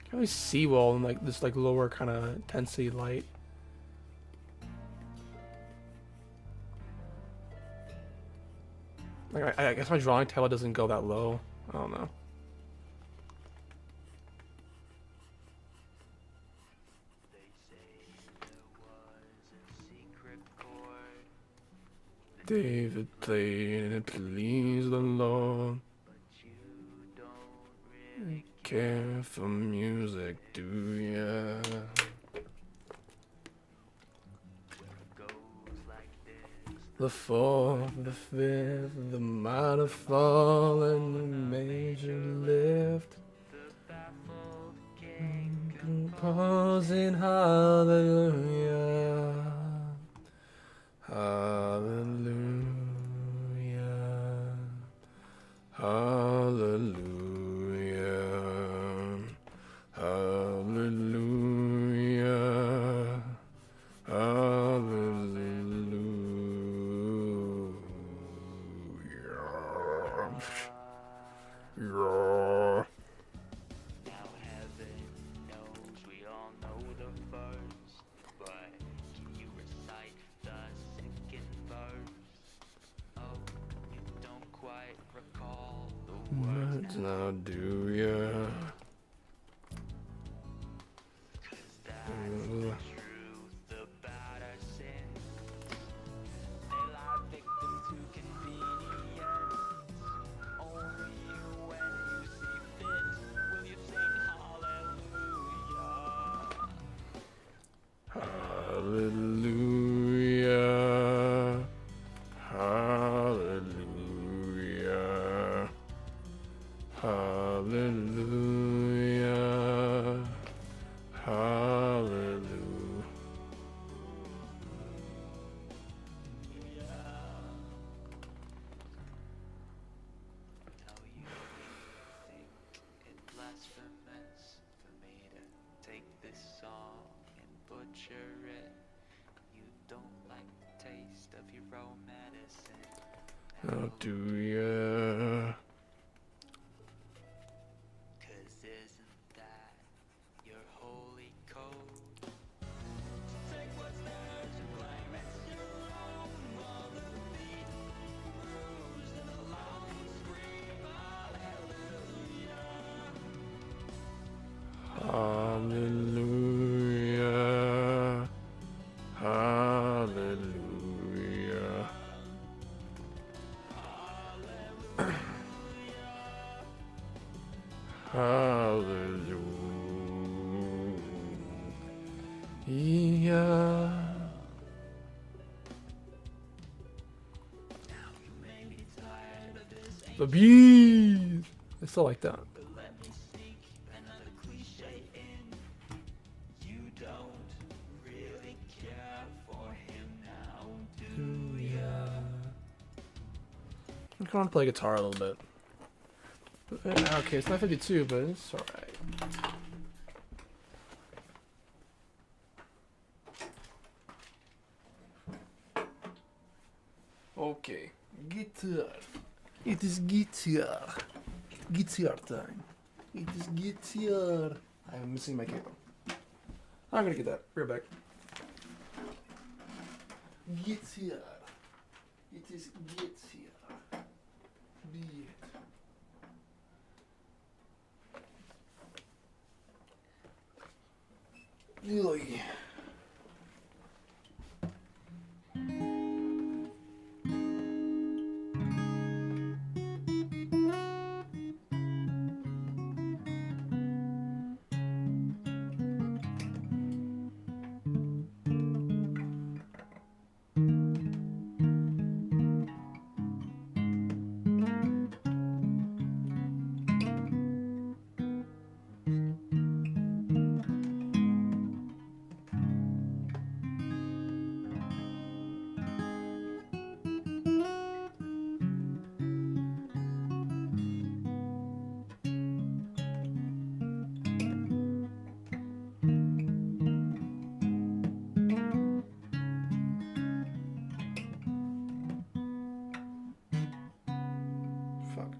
Can't really see well in like this like lower kind of intensity light. Like I guess my drawing table doesn't go that low. I don't know. David played and it pleased the Lord. Care for music, do ya? The fourth, the fifth, the minor fall, and the major lift. Composing hallelujah, hallelujah, hallelujah. Hallelujah, hallelujah. Yeah.
Now heaven knows we all know the verse, but can you recite the second verse? Oh, you don't quite recall the words
Words now, do ya?
truth about our sin. They lie victim to convenience. Only you, when you see fit, will you sing hallelujah.
Hallelujah, hallelujah, hallelujah, hallelujah.
Now you think it blasphemous for me to take this song and butcher it. You don't like the taste of your own medicine.
Oh, do ya?
'Cause isn't that your holy code?
Hallelujah, hallelujah. Hallelujah. The bees. I still like that. I'm going to play guitar a little bit. Okay, it's not 52, but it's alright. It is guitar. Guitar time. It is guitar. I'm missing my cable. I'm gonna get that. Right back. Guitar. It is guitar. Be it. Oy. Fuck.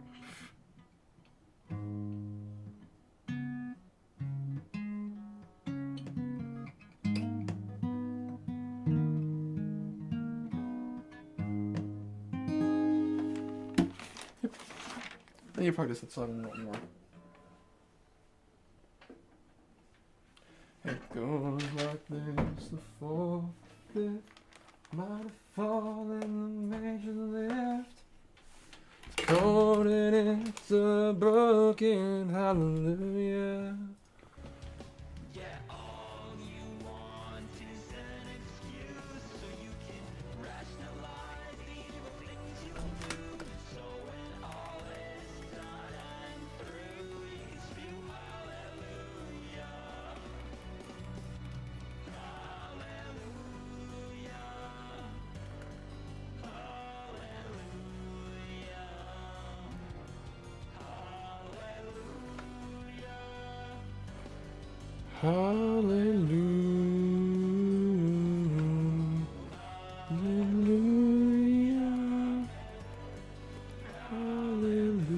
I need to practice that song a lot more. It goes like this, the fourth, fifth, might have fallen, the major lift. It's cold and it's a broken hallelujah. Hallelujah. Hallelujah. Hallelujah.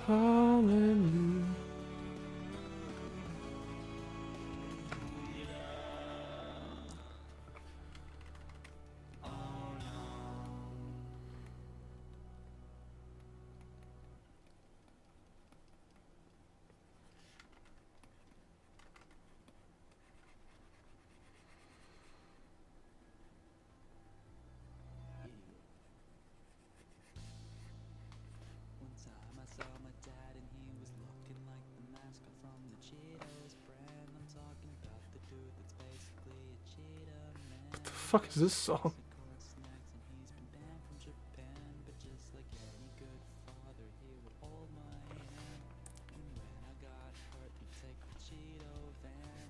Hallelujah.
One time I saw my dad and he was looking like the mascot from the Cheetos brand. I'm talking about the dude that's basically a cheetah man.
What the fuck is this song?
Corn snacks and he's been banned from Japan. But just like any good father, he would hold my hand. And when I got hurt, he'd take the Cheeto van.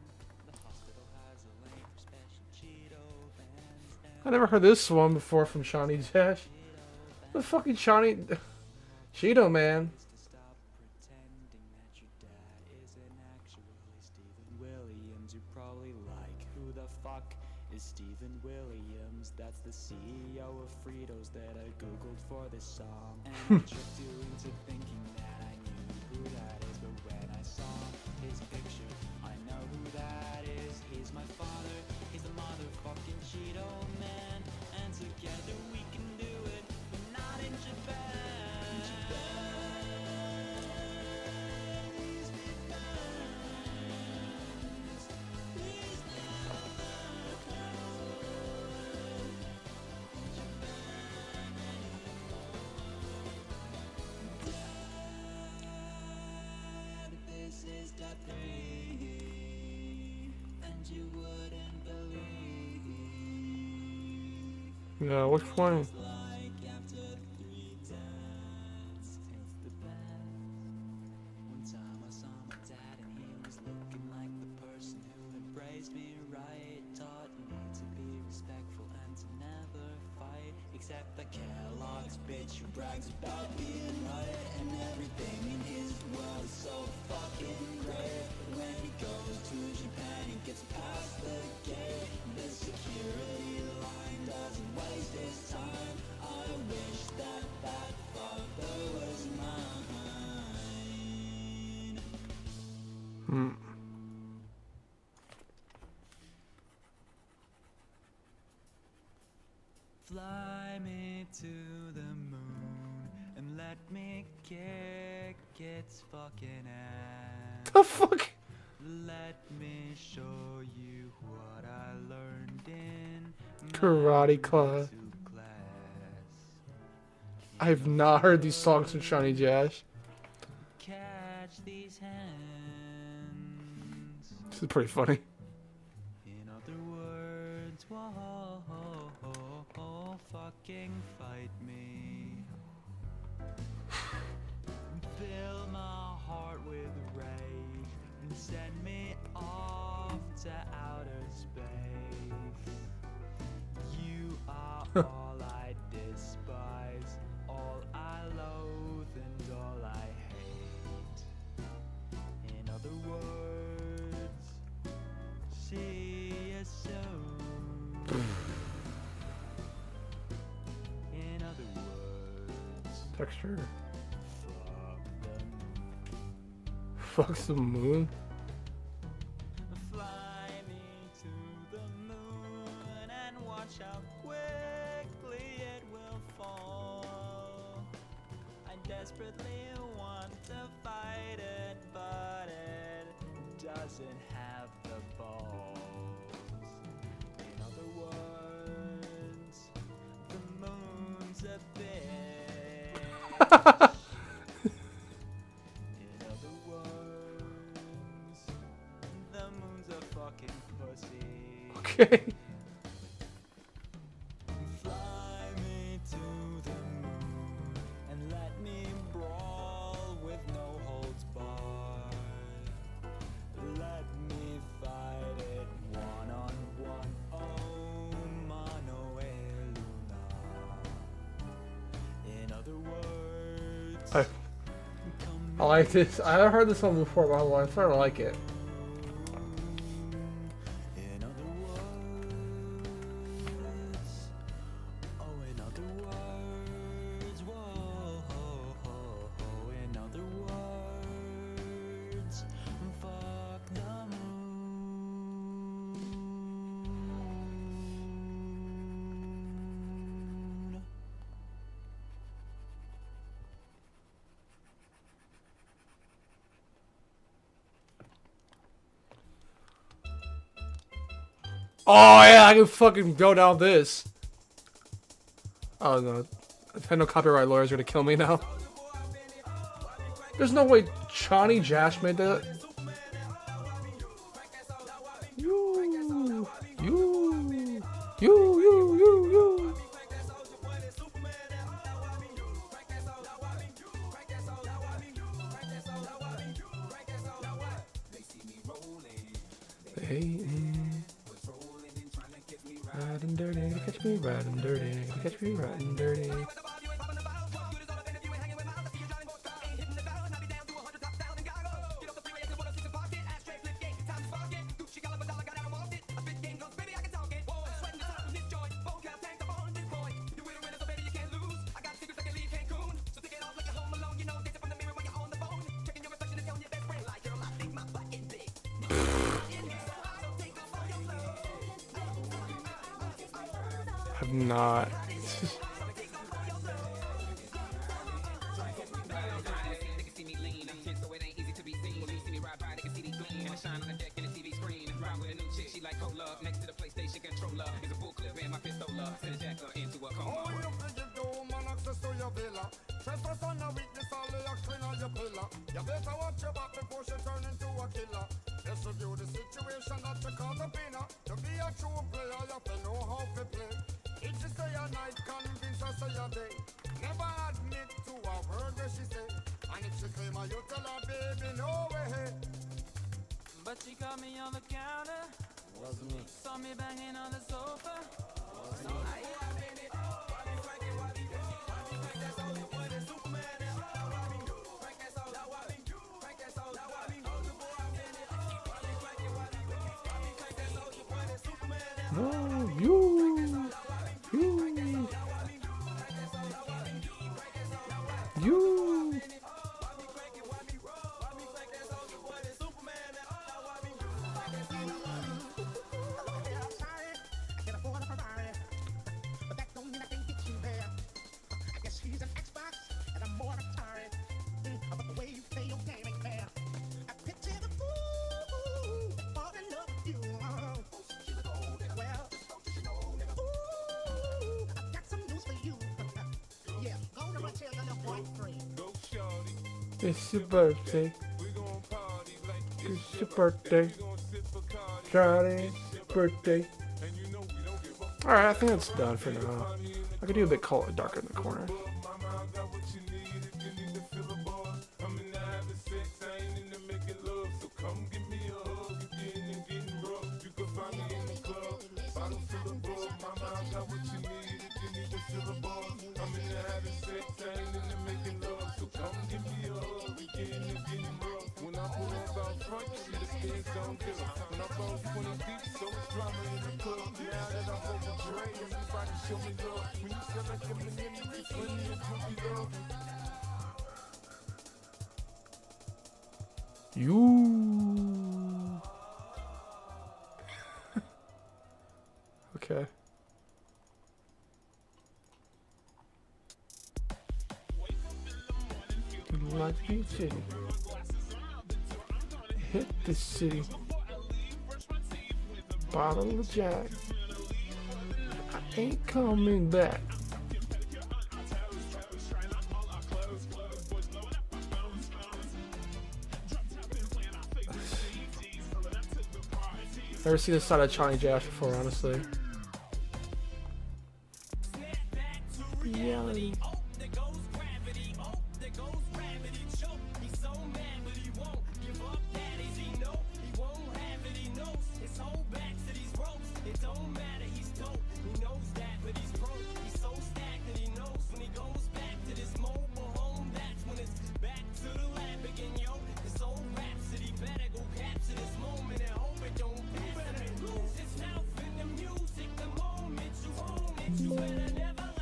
The hospital has a lane for special Cheeto vans.
I never heard this one before from Shawnee Dash. The fucking Shawnee Cheeto man.
To stop pretending that your dad isn't actually Stephen Williams. You probably like, who the fuck is Stephen Williams? That's the CEO of Fritos that I googled for this song. And I tricked you into thinking that I knew who that is. But when I saw his picture, I know who that is. He's my father, he's the motherfucking Cheeto man. And together we can do it, but not in Japan. This is step 3, and you wouldn't believe.
Yeah, which one?
Like after 3 times, it's the best. One time I saw my dad and he was looking like the person who embraced me right. Taught me to be respectful and to never fight. Except the Kellogg's bitch who brags about being right. And everything in his world is so fucking great. Fly me to the moon and let me kick its fucking ass.
The fuck?
Let me show you what I learned in
Karate class.
class.
I've not heard these songs from Johnny Cash.
Catch these hands.
This is pretty funny.
In other words, whoa, fucking fight me. Fill my heart with rage and send me off to outer space. You are all I despise, all I loathe and all I hate. In other words, see you soon. In other words,
Texture.
fuck the moon.
Fucks the moon.
Fly me to the moon and watch how quickly it will fall. I desperately want to fight it, but it doesn't have the balls. In other words, the moon's a bitch. In other words, the moon's a fucking pussy.
Okay.
Fly me to the moon and let me brawl with no holds barred. Let me fight it one on one. Oh, mano e luna. In other words,
I like this. I haven't heard this song before, but I'm starting to like it.
in other words, oh, in other words, whoa, in other words, fuck the moon.
Oh yeah, I can fucking go down this. Oh no, I know copyright lawyers are gonna kill me now. There's no way Johnny Cash made that. You. Hey. Riding dirty, catch me riding dirty, catch me riding dirty. I've not.
You better watch your back before she turn into a killer. Let's review the situation that you call the winner. To be a true player, you have to know how to play. If she say a night, convince her say a day. Never admit to a word that she say. And if she claim her, you tell her, baby, no way.
But she caught me on the counter. Wasn't me. Saw me banging on the sofa. Wasn't me.
No, you. It's your birthday. It's your birthday. Charlie's birthday. Alright, I think that's done for now. I could do a bit darker in the corner. You. Okay. Like the city. Hit the city. Bottle of Jack. I ain't coming back. Never seen this side of Johnny Jazz before, honestly. Reality.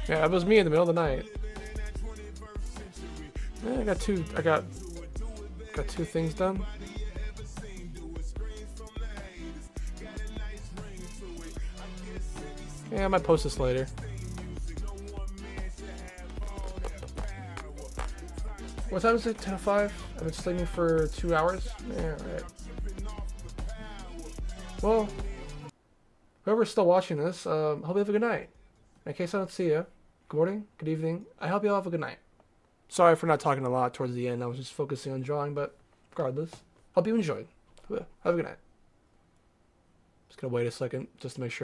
Yeah, it was me in the middle of the night. Yeah, I got two things done. Yeah, I might post this later. What time is it? 10:05? I've been sleeping for 2 hours? Yeah, alright. Well, whoever's still watching this, hope you have a good night. In case I don't see you, good morning, good evening. I hope you all have a good night. Sorry for not talking a lot towards the end. I was just focusing on drawing, but regardless, hope you enjoyed. Have a good night. Just gonna wait a second just to make sure.